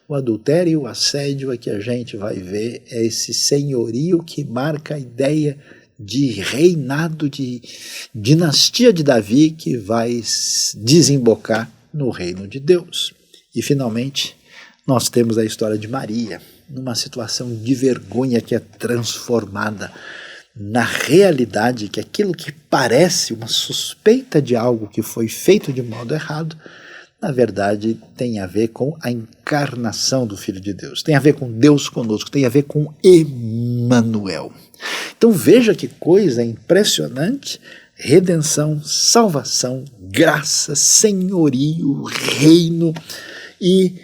o adultério e o assédio é que a gente vai ver, é esse senhorio que marca a ideia de reinado, de dinastia de Davi, que vai desembocar no reino de Deus. E finalmente nós temos a história de Maria, numa situação de vergonha que é transformada na realidade, que aquilo que parece uma suspeita de algo que foi feito de modo errado, na verdade tem a ver com a encarnação do Filho de Deus, tem a ver com Deus conosco, tem a ver com Emanuel. Então veja que coisa impressionante: redenção, salvação, graça, senhorio, reino e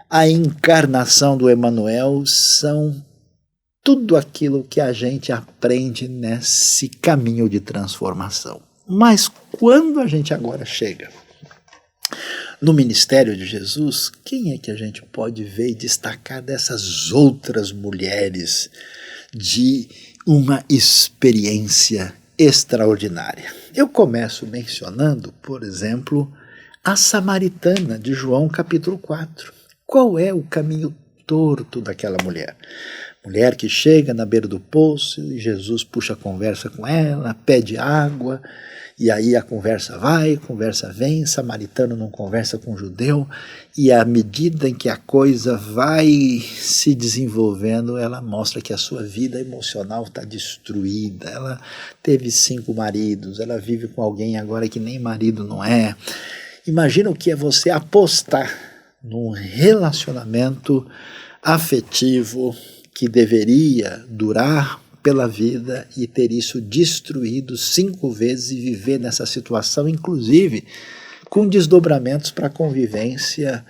a encarnação do Emanuel são tudo aquilo que a gente aprende nesse caminho de transformação. Mas quando a gente agora chega no ministério de Jesus, quem é que a gente pode ver e destacar dessas outras mulheres de uma experiência extraordinária? Eu começo mencionando, por exemplo, a samaritana de João capítulo 4. Qual é o caminho torto daquela mulher? Mulher que chega na beira do poço e Jesus puxa a conversa com ela, pede água, e aí a conversa vai, conversa vem, samaritano não conversa com judeu, e à medida em que a coisa vai se desenvolvendo, ela mostra que a sua vida emocional está destruída. Ela teve 5 maridos, ela vive com alguém agora que nem marido não é. Imagina o que é você apostar num relacionamento afetivo que deveria durar pela vida e ter isso destruído 5 vezes e viver nessa situação, inclusive com desdobramentos para a convivência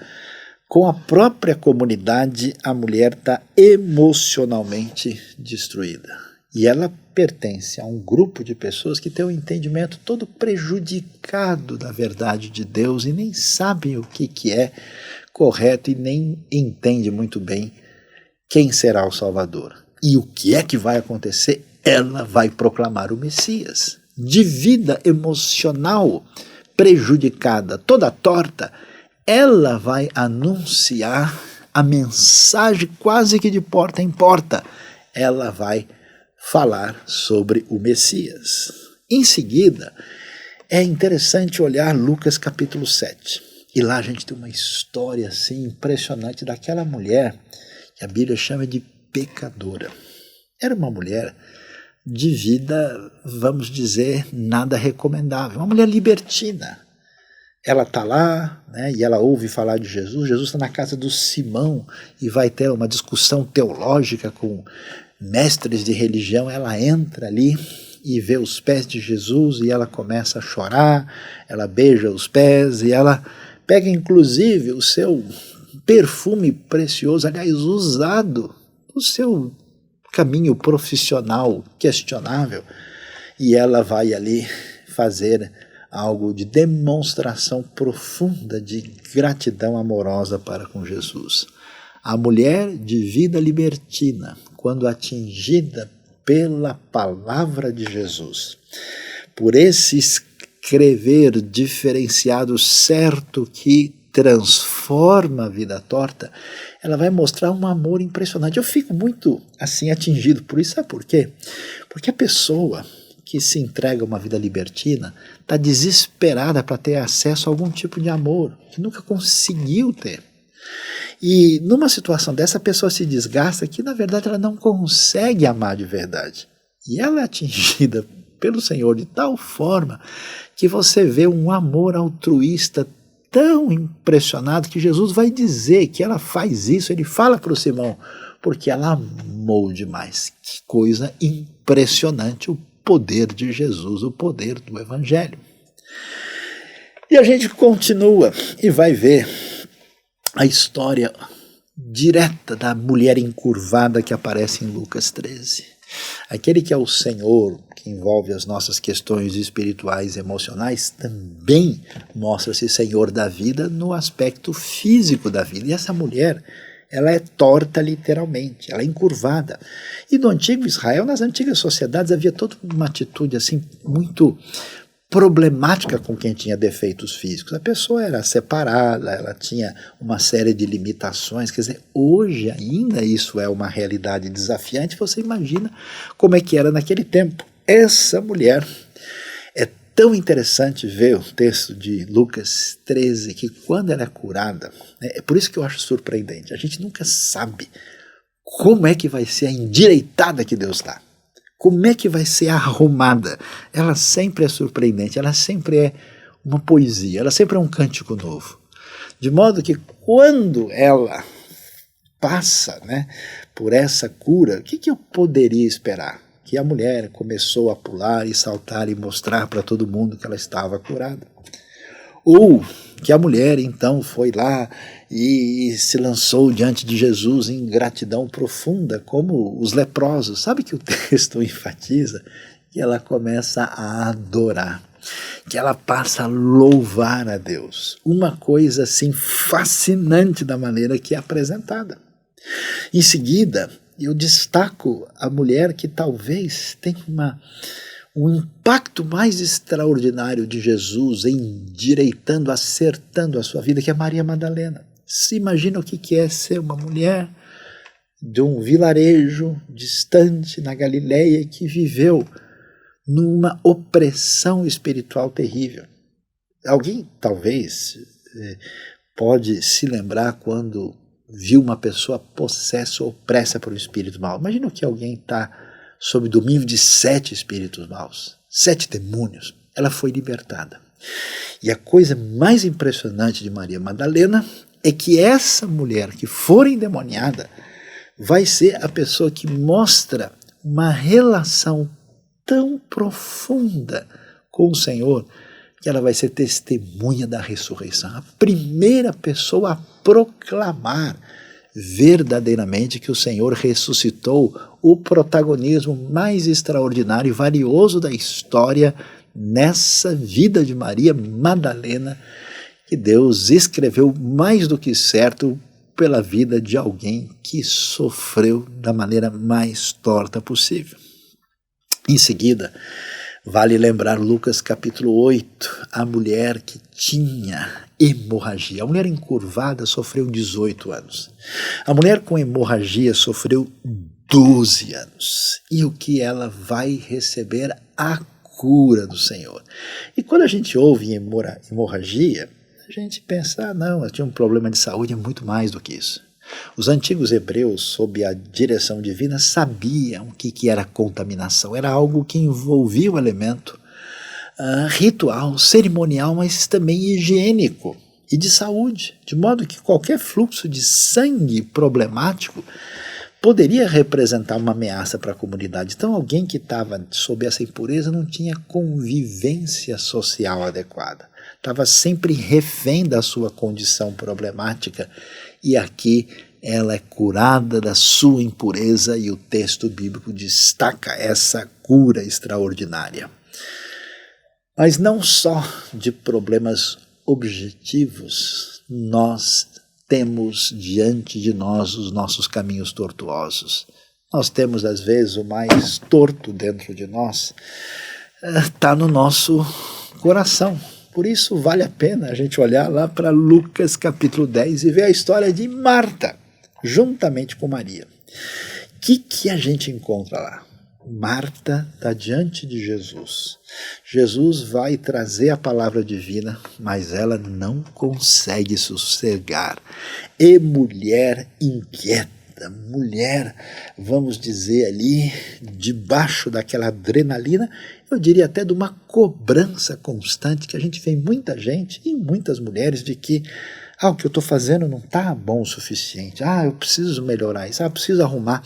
com a própria comunidade. A mulher está emocionalmente destruída. E ela pertence a um grupo de pessoas que tem um entendimento todo prejudicado da verdade de Deus e nem sabem o que é correto e nem entende muito bem quem será o Salvador. E o que é que vai acontecer? Ela vai proclamar o Messias. De vida emocional prejudicada, toda torta, ela vai anunciar a mensagem quase que de porta em porta. Ela vai falar sobre o Messias. Em seguida, é interessante olhar Lucas capítulo 7. E lá a gente tem uma história assim impressionante daquela mulher que a Bíblia chama de pecadora. Era uma mulher de vida, vamos dizer, nada recomendável, uma mulher libertina. Ela está lá, né, e ela ouve falar de Jesus. Jesus está na casa do Simão e vai ter uma discussão teológica com mestres de religião. Ela entra ali e vê os pés de Jesus e ela começa a chorar, ela beija os pés e ela pega inclusive o seu perfume precioso, aliás, usado no seu caminho profissional questionável, e ela vai ali fazer algo de demonstração profunda de gratidão amorosa para com Jesus. A mulher de vida libertina, quando atingida pela palavra de Jesus, por esse escrever diferenciado certo que transforma a vida torta, ela vai mostrar um amor impressionante. Eu fico muito assim atingido por isso. Sabe por quê? Porque a pessoa que se entrega a uma vida libertina está desesperada para ter acesso a algum tipo de amor que nunca conseguiu ter. E numa situação dessa, a pessoa se desgasta que na verdade ela não consegue amar de verdade. E ela é atingida pelo Senhor de tal forma que você vê um amor altruísta tão impressionado que Jesus vai dizer que ela faz isso. Ele fala para o Simão, porque ela amou demais. Que coisa impressionante o poder de Jesus, o poder do Evangelho. E a gente continua e vai ver a história direta da mulher encurvada que aparece em Lucas 13. Aquele que é o Senhor, que envolve as nossas questões espirituais e emocionais, também mostra-se Senhor da vida no aspecto físico da vida. E essa mulher, ela é torta literalmente, ela é encurvada. E no antigo Israel, nas antigas sociedades, havia toda uma atitude assim muito problemática com quem tinha defeitos físicos. A pessoa era separada, ela tinha uma série de limitações. Quer dizer, hoje ainda isso é uma realidade desafiante. Você imagina como é que era naquele tempo. Essa mulher, é tão interessante ver o texto de Lucas 13, que quando ela é curada, é por isso que eu acho surpreendente, a gente nunca sabe como é que vai ser a endireitada que Deus está. Como é que vai ser arrumada? Ela sempre é surpreendente, ela sempre é uma poesia, ela sempre é um cântico novo. De modo que quando ela passa, por essa cura, o que eu poderia esperar? Que a mulher começou a pular e saltar e mostrar para todo mundo que ela estava curada. Ou que a mulher então foi lá e se lançou diante de Jesus em gratidão profunda, como os leprosos. Sabe que o texto enfatiza? Que ela começa a adorar, que ela passa a louvar a Deus. Uma coisa assim fascinante da maneira que é apresentada. Em seguida, eu destaco a mulher que talvez tenha um impacto mais extraordinário de Jesus endireitando, acertando a sua vida, que é Maria Madalena. Se imagina o que é ser uma mulher de um vilarejo distante na Galileia que viveu numa opressão espiritual terrível. Alguém talvez pode se lembrar quando viu uma pessoa possessa ou opressa por um espírito mau. Imagina o que alguém está sob o domínio de 7 espíritos maus, 7 demônios. Ela foi libertada. E a coisa mais impressionante de Maria Madalena é que essa mulher que for endemoniada vai ser a pessoa que mostra uma relação tão profunda com o Senhor que ela vai ser testemunha da ressurreição. A primeira pessoa a proclamar verdadeiramente que o Senhor ressuscitou, o protagonismo mais extraordinário e valioso da história nessa vida de Maria Madalena, que Deus escreveu mais do que certo pela vida de alguém que sofreu da maneira mais torta possível. Em seguida, vale lembrar Lucas capítulo 8, a mulher que tinha hemorragia. A mulher encurvada sofreu 18 anos. A mulher com hemorragia sofreu 12 anos. E o que ela vai receber? A cura do Senhor. E quando a gente ouve hemorragia, a gente pensa, não, ela tinha um problema de saúde, é muito mais do que isso. Os antigos hebreus, sob a direção divina, sabiam o que era contaminação. Era algo que envolvia o elemento ritual, cerimonial, mas também higiênico e de saúde. De modo que qualquer fluxo de sangue problemático poderia representar uma ameaça para a comunidade. Então alguém que estava sob essa impureza não tinha convivência social adequada. Estava sempre refém da sua condição problemática. E aqui ela é curada da sua impureza e o texto bíblico destaca essa cura extraordinária. Mas não só de problemas objetivos nós temos diante de nós os nossos caminhos tortuosos. Nós temos às vezes o mais torto dentro de nós, está no nosso coração. Por isso vale a pena a gente olhar lá para Lucas capítulo 10 e ver a história de Marta, juntamente com Maria. O que a gente encontra lá? Marta está diante de Jesus. Jesus vai trazer a palavra divina, mas ela não consegue sossegar. E mulher inquieta, mulher, vamos dizer ali, debaixo daquela adrenalina, eu diria até de uma cobrança constante que a gente vê em muita gente e muitas mulheres de que o que eu estou fazendo não está bom o suficiente. Eu preciso melhorar isso. Eu preciso arrumar.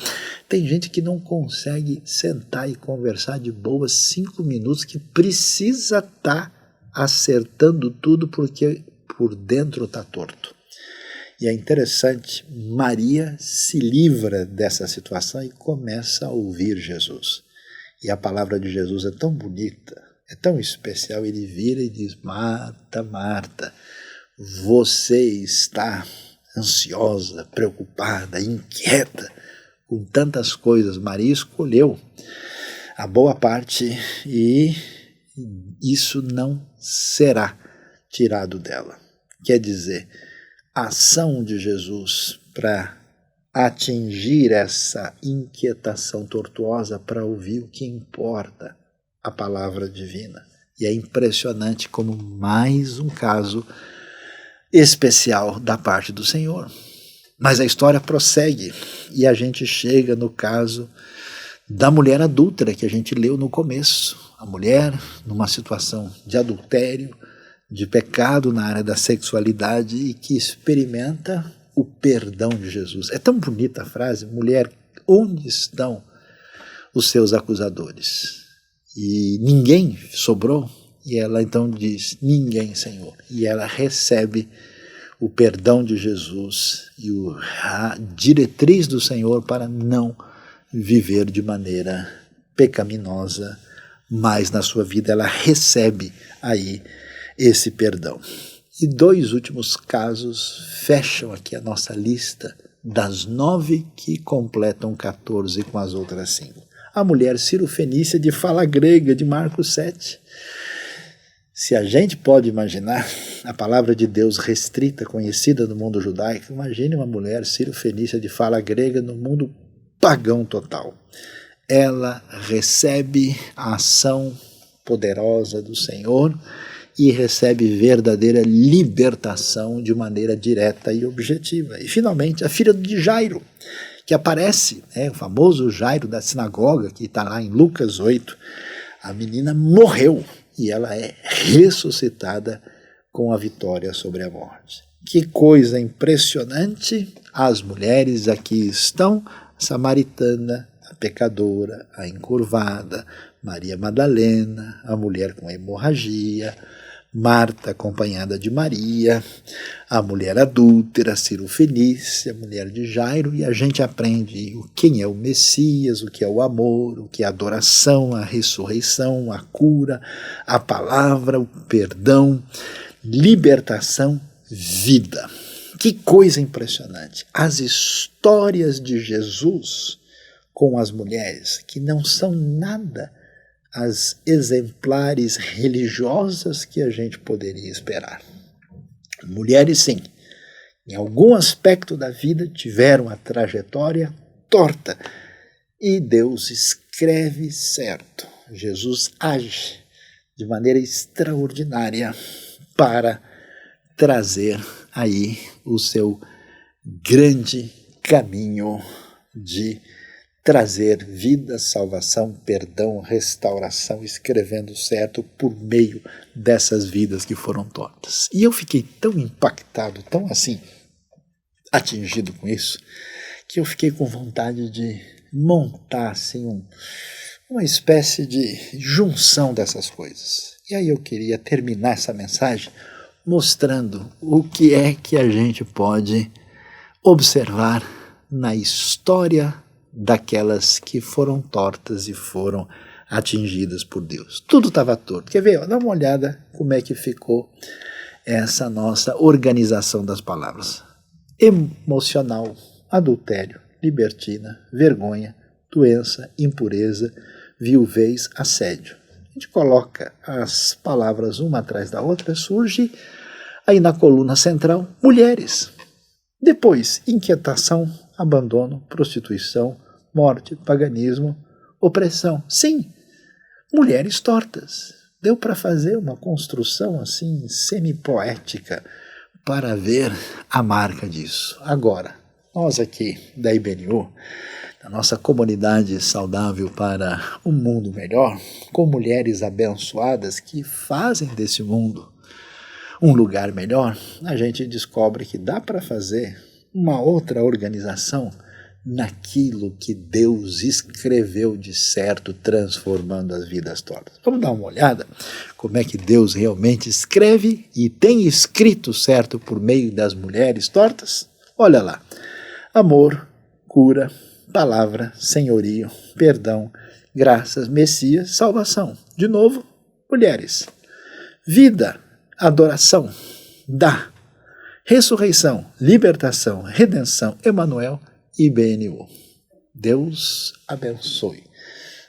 Tem gente que não consegue sentar e conversar de boa 5 minutos, que precisa estar acertando tudo porque por dentro está torto. E é interessante, Maria se livra dessa situação e começa a ouvir Jesus. E a palavra de Jesus é tão bonita, é tão especial. Ele vira e diz: Marta, Marta, você está ansiosa, preocupada, inquieta com tantas coisas. Maria escolheu a boa parte e isso não será tirado dela. Quer dizer, a ação de Jesus para atingir essa inquietação tortuosa, para ouvir o que importa, a palavra divina. E é impressionante como mais um caso especial da parte do Senhor. Mas a história prossegue e a gente chega no caso da mulher adúltera que a gente leu no começo. A mulher numa situação de adultério, de pecado na área da sexualidade e que experimenta o perdão de Jesus. É tão bonita a frase: mulher, onde estão os seus acusadores? E ninguém sobrou? E ela então diz: ninguém, Senhor. E ela recebe o perdão de Jesus e a diretriz do Senhor para não viver de maneira pecaminosa, mas na sua vida ela recebe aí esse perdão. E 2 últimos casos fecham aqui a nossa lista das 9 que completam 14 com as outras 5. A mulher cirofenícia de fala grega de Marcos 7. Se a gente pode imaginar a palavra de Deus restrita, conhecida no mundo judaico, imagine uma mulher cirofenícia de fala grega no mundo pagão total. Ela recebe a ação poderosa do Senhor e recebe verdadeira libertação de maneira direta e objetiva. E finalmente a filha de Jairo, que aparece, o famoso Jairo da sinagoga, que está lá em Lucas 8. A menina morreu e ela é ressuscitada com a vitória sobre a morte. Que coisa impressionante! As mulheres aqui estão: a samaritana, a pecadora, a encurvada, Maria Madalena, a mulher com hemorragia, Marta acompanhada de Maria, a mulher adúltera, cirofenícia, a mulher de Jairo, e a gente aprende quem é o Messias, o que é o amor, o que é a adoração, a ressurreição, a cura, a palavra, o perdão, libertação, vida. Que coisa impressionante! As histórias de Jesus com as mulheres, que não são nada as exemplares religiosas que a gente poderia esperar. Mulheres, sim, em algum aspecto da vida tiveram a trajetória torta e Deus escreve certo. Jesus age de maneira extraordinária para trazer aí o seu grande caminho de trazer vida, salvação, perdão, restauração, escrevendo certo por meio dessas vidas que foram tortas. E eu fiquei tão impactado, tão assim, atingido com isso, que eu fiquei com vontade de montar assim uma espécie de junção dessas coisas. E aí eu queria terminar essa mensagem mostrando o que é que a gente pode observar na história daquelas que foram tortas e foram atingidas por Deus. Tudo estava torto. Quer ver? Dá uma olhada como é que ficou essa nossa organização das palavras. Emocional, adultério, libertina, vergonha, doença, impureza, viuvez, assédio. A gente coloca as palavras uma atrás da outra, surge aí na coluna central, mulheres. Depois, inquietação, abandono, prostituição, morte, paganismo, opressão. Sim, mulheres tortas. Deu para fazer uma construção assim semi-poética para ver a marca disso. Agora, nós aqui da IBNU, da nossa comunidade saudável para um mundo melhor, com mulheres abençoadas que fazem desse mundo um lugar melhor, a gente descobre que dá para fazer uma outra organização naquilo que Deus escreveu de certo, transformando as vidas tortas. Vamos dar uma olhada como é que Deus realmente escreve e tem escrito certo por meio das mulheres tortas? Olha lá. Amor, cura, palavra, senhorio, perdão, graças, Messias, salvação. De novo, mulheres. Vida, adoração, dá. Ressurreição, libertação, redenção, Emanuel, IBNU. Deus abençoe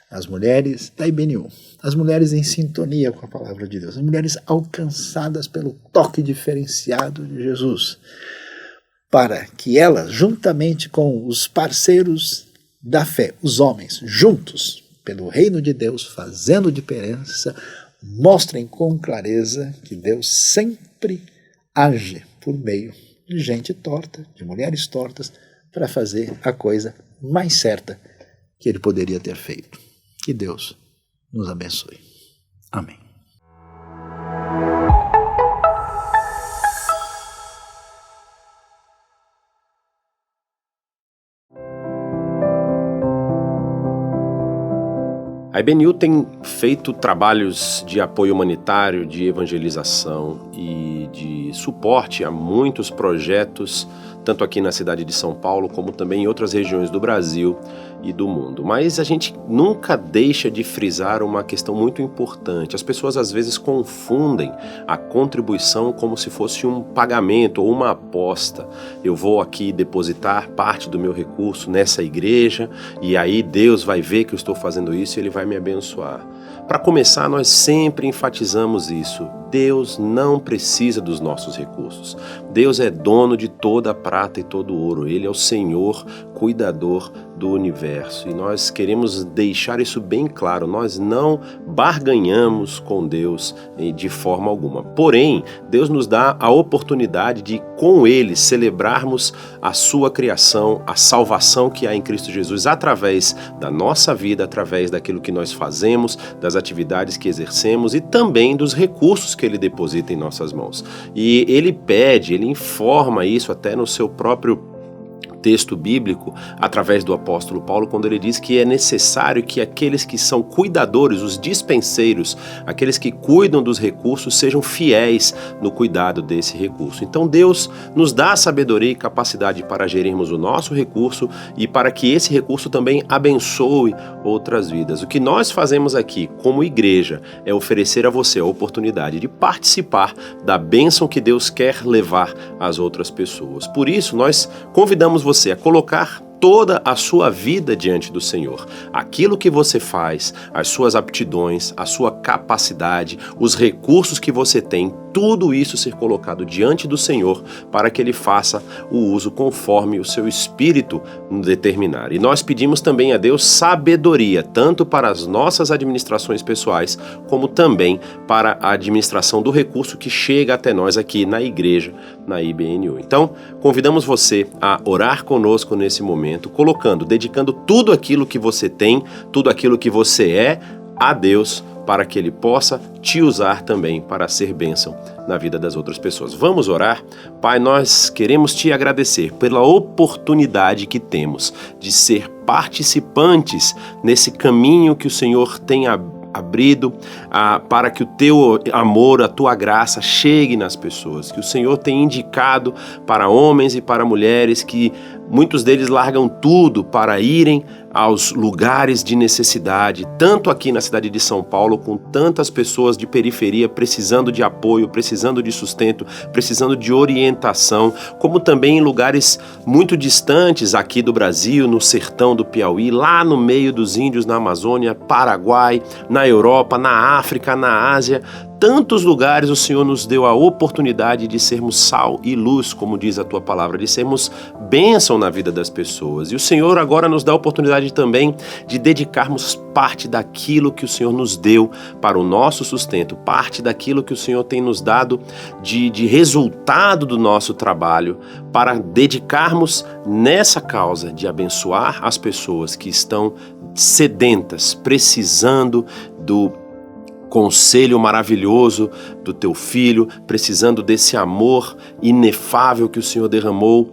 as mulheres da IBNU, as mulheres em sintonia com a palavra de Deus, as mulheres alcançadas pelo toque diferenciado de Jesus, para que elas, juntamente com os parceiros da fé, os homens, juntos, pelo reino de Deus, fazendo diferença, mostrem com clareza que Deus sempre age por meio de gente torta, de mulheres tortas, para fazer a coisa mais certa que ele poderia ter feito. Que Deus nos abençoe. Amém. A IBNU tem feito trabalhos de apoio humanitário, de evangelização e de suporte a muitos projetos, tanto aqui na cidade de São Paulo, como também em outras regiões do Brasil e do mundo. Mas a gente nunca deixa de frisar uma questão muito importante. As pessoas às vezes confundem a contribuição como se fosse um pagamento ou uma aposta. Eu vou aqui depositar parte do meu recurso nessa igreja e aí Deus vai ver que eu estou fazendo isso e Ele vai me abençoar. Para começar, nós sempre enfatizamos isso. Deus não precisa dos nossos recursos. Deus é dono de toda a prata e todo o ouro. Ele é o Senhor, cuidador do universo. E nós queremos deixar isso bem claro. Nós não barganhamos com Deus de forma alguma. Porém, Deus nos dá a oportunidade de, com Ele, celebrarmos a sua criação, a salvação que há em Cristo Jesus, através da nossa vida, através daquilo que nós fazemos, das atividades que exercemos e também dos recursos que Ele deposita em nossas mãos. E Ele pede, Ele informa isso até no seu próprio texto bíblico, através do apóstolo Paulo, quando ele diz que é necessário que aqueles que são cuidadores, os dispenseiros, aqueles que cuidam dos recursos, sejam fiéis no cuidado desse recurso. Então Deus nos dá a sabedoria e capacidade para gerirmos o nosso recurso e para que esse recurso também abençoe outras vidas. O que nós fazemos aqui como igreja é oferecer a você a oportunidade de participar da bênção que Deus quer levar às outras pessoas. Por isso, nós convidamos você a colocar toda a sua vida diante do Senhor. Aquilo que você faz, as suas aptidões, a sua capacidade, os recursos que você tem, tudo isso ser colocado diante do Senhor para que Ele faça o uso conforme o seu Espírito determinar. E nós pedimos também a Deus sabedoria, tanto para as nossas administrações pessoais, como também para a administração do recurso que chega até nós aqui na igreja, na IBNU. Então, convidamos você a orar conosco nesse momento, dedicando tudo aquilo que você tem, tudo aquilo que você é a Deus, para que Ele possa te usar também para ser bênção na vida das outras pessoas. Vamos orar? Pai, nós queremos te agradecer pela oportunidade que temos de ser participantes nesse caminho que o Senhor tem abrido para que o teu amor, a tua graça chegue nas pessoas, que o Senhor tem indicado para homens e para mulheres que muitos deles largam tudo para irem aos lugares de necessidade, tanto aqui na cidade de São Paulo, com tantas pessoas de periferia precisando de apoio, precisando de sustento, precisando de orientação, como também em lugares muito distantes aqui do Brasil, no sertão do Piauí, lá no meio dos índios na Amazônia, Paraguai, na Europa, na África, na Ásia. Tantos lugares o Senhor nos deu a oportunidade de sermos sal e luz, como diz a tua palavra, de sermos bênção na vida das pessoas. E o Senhor agora nos dá a oportunidade também de dedicarmos parte daquilo que o Senhor nos deu para o nosso sustento, parte daquilo que o Senhor tem nos dado de resultado do nosso trabalho, para dedicarmos nessa causa de abençoar as pessoas que estão sedentas, precisando do conselho maravilhoso do teu Filho, precisando desse amor inefável que o Senhor derramou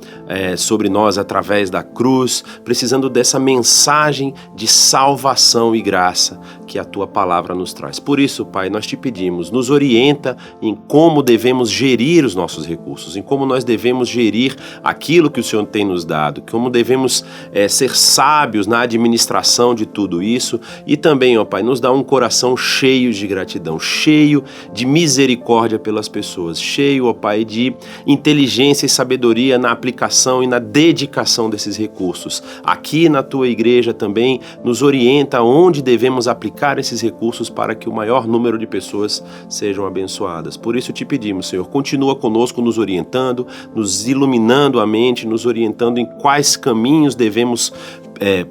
sobre nós através da cruz, precisando dessa mensagem de salvação e graça que a tua palavra nos traz. Por isso, Pai, nós te pedimos, nos orienta em como devemos gerir os nossos recursos, em como nós devemos gerir aquilo que o Senhor tem nos dado, como devemos ser sábios na administração de tudo isso, e também, ó Pai, nos dá um coração cheio de gratidão, cheio de misericórdia pelas pessoas, cheio, ó Pai, de inteligência e sabedoria na aplicação e na dedicação desses recursos. Aqui na tua igreja também nos orienta onde devemos aplicar esses recursos para que o maior número de pessoas sejam abençoadas. Por isso te pedimos, Senhor, continua conosco nos orientando, nos iluminando a mente, nos orientando em quais caminhos devemos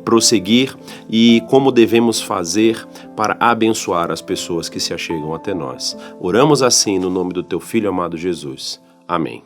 prosseguir e como devemos fazer para abençoar as pessoas que se achegam até nós. Oramos assim no nome do teu Filho amado Jesus. Amém.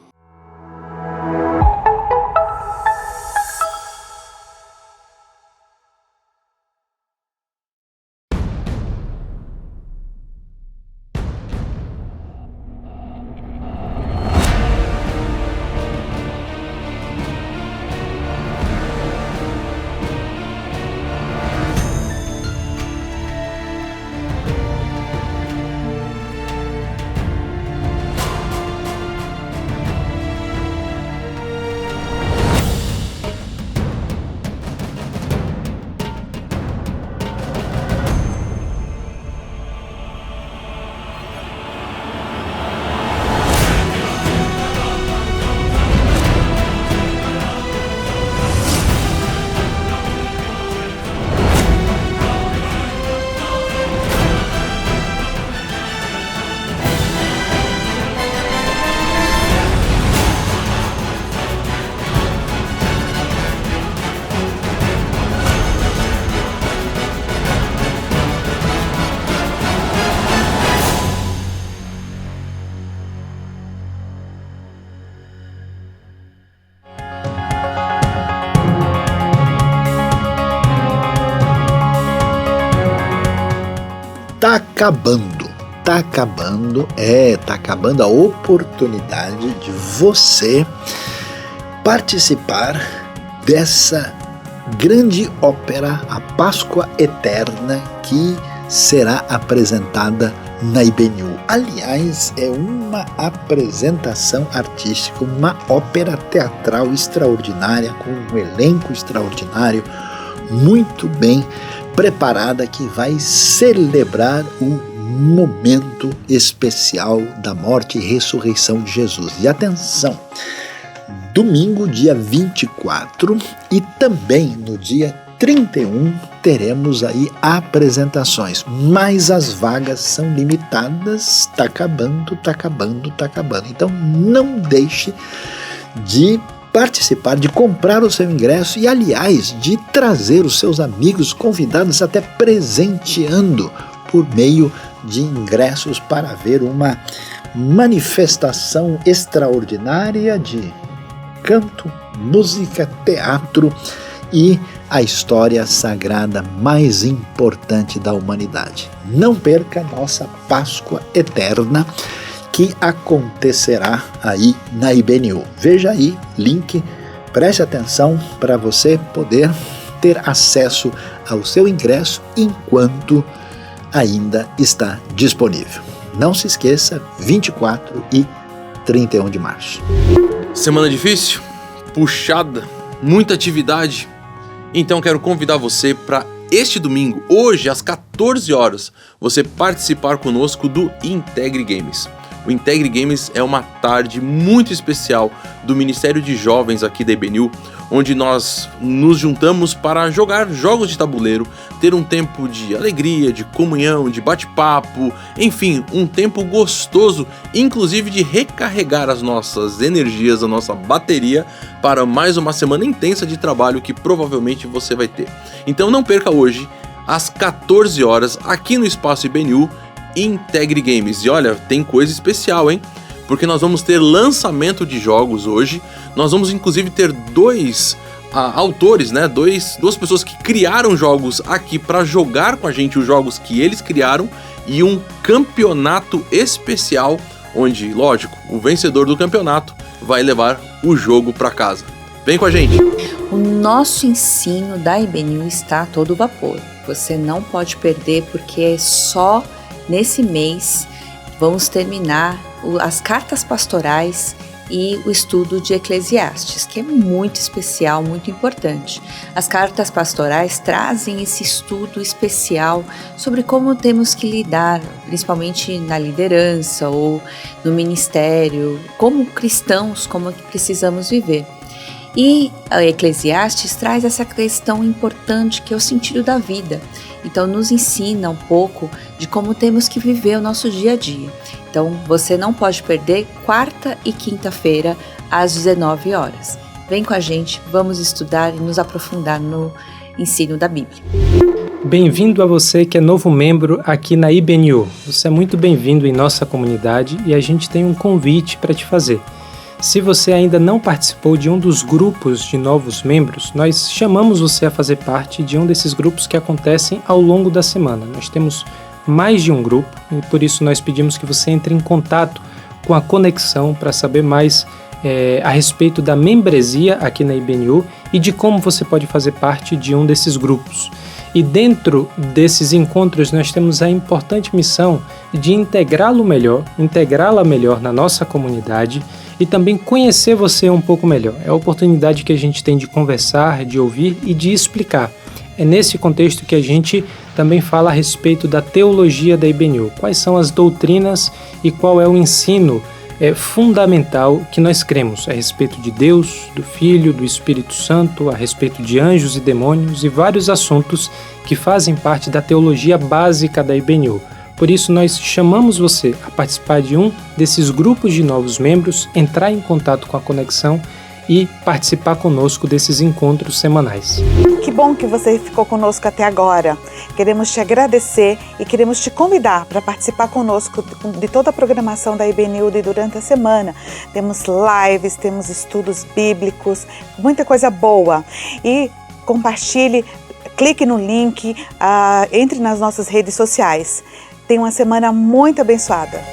Tá acabando a oportunidade de você participar dessa grande ópera, a Páscoa Eterna, que será apresentada na IBNU. Aliás, é uma apresentação artística, uma ópera teatral extraordinária, com um elenco extraordinário, muito bem preparada, que vai celebrar o momento especial da morte e ressurreição de Jesus. E atenção, domingo, dia 24, e também no dia 31 teremos aí apresentações, mas as vagas são limitadas, tá acabando. Então não deixe de participar, de comprar o seu ingresso e, aliás, de trazer os seus amigos convidados, até presenteando por meio de ingressos, para ver uma manifestação extraordinária de canto, música, teatro e a história sagrada mais importante da humanidade. Não perca a nossa Páscoa Eterna, que acontecerá aí na IBNU. Veja aí, link, preste atenção para você poder ter acesso ao seu ingresso enquanto ainda está disponível. Não se esqueça, 24 e 31 de março. Semana difícil? Puxada? Muita atividade? Então quero convidar você para este domingo, hoje às 14 horas, você participar conosco do Integre Games. O Integre Games é uma tarde muito especial do Ministério de Jovens aqui da IBNU, onde nós nos juntamos para jogar jogos de tabuleiro, ter um tempo de alegria, de comunhão, de bate-papo, enfim, um tempo gostoso, inclusive de recarregar as nossas energias, a nossa bateria para mais uma semana intensa de trabalho que provavelmente você vai ter. Então não perca hoje, às 14 horas, aqui no Espaço IBNU, Integre Games. E olha, tem coisa especial, hein? Porque nós vamos ter lançamento de jogos hoje. Nós vamos inclusive ter dois autores, né? Duas pessoas que criaram jogos aqui para jogar com a gente os jogos que eles criaram, e um campeonato especial onde, lógico, o vencedor do campeonato vai levar o jogo para casa. Vem com a gente! O nosso ensino da IBNU está a todo vapor. Você não pode perder, porque é só nesse mês vamos terminar as cartas pastorais e o estudo de Eclesiastes, que é muito especial, muito importante. As cartas pastorais trazem esse estudo especial sobre como temos que lidar, principalmente na liderança ou no ministério, como cristãos, como precisamos viver. E a Eclesiastes traz essa questão importante que é o sentido da vida. Então nos ensina um pouco de como temos que viver o nosso dia a dia. Então você não pode perder quarta e quinta-feira às 19 horas. Vem com a gente, vamos estudar e nos aprofundar no ensino da Bíblia. Bem-vindo a você que é novo membro aqui na IBNU. Você é muito bem-vindo em nossa comunidade e a gente tem um convite para te fazer. Se você ainda não participou de um dos grupos de novos membros, nós chamamos você a fazer parte de um desses grupos que acontecem ao longo da semana. Nós temos mais de um grupo e por isso nós pedimos que você entre em contato com a Conexão para saber mais a respeito da membresia aqui na IBNU e de como você pode fazer parte de um desses grupos. E dentro desses encontros nós temos a importante missão de integrá-la melhor na nossa comunidade e também conhecer você um pouco melhor. É a oportunidade que a gente tem de conversar, de ouvir e de explicar. É nesse contexto que a gente também fala a respeito da teologia da IBNU. Quais são as doutrinas e qual é o ensino fundamental que nós cremos a respeito de Deus, do Filho, do Espírito Santo, a respeito de anjos e demônios e vários assuntos que fazem parte da teologia básica da IBNU. Por isso nós chamamos você a participar de um desses grupos de novos membros, entrar em contato com a Conexão e participar conosco desses encontros semanais. Que bom que você ficou conosco até agora. Queremos te agradecer e queremos te convidar para participar conosco de toda a programação da IBNU durante a semana. Temos lives, temos estudos bíblicos, muita coisa boa. E compartilhe, clique no link, entre nas nossas redes sociais. Tenha uma semana muito abençoada.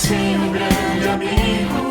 sim, um grande amigo.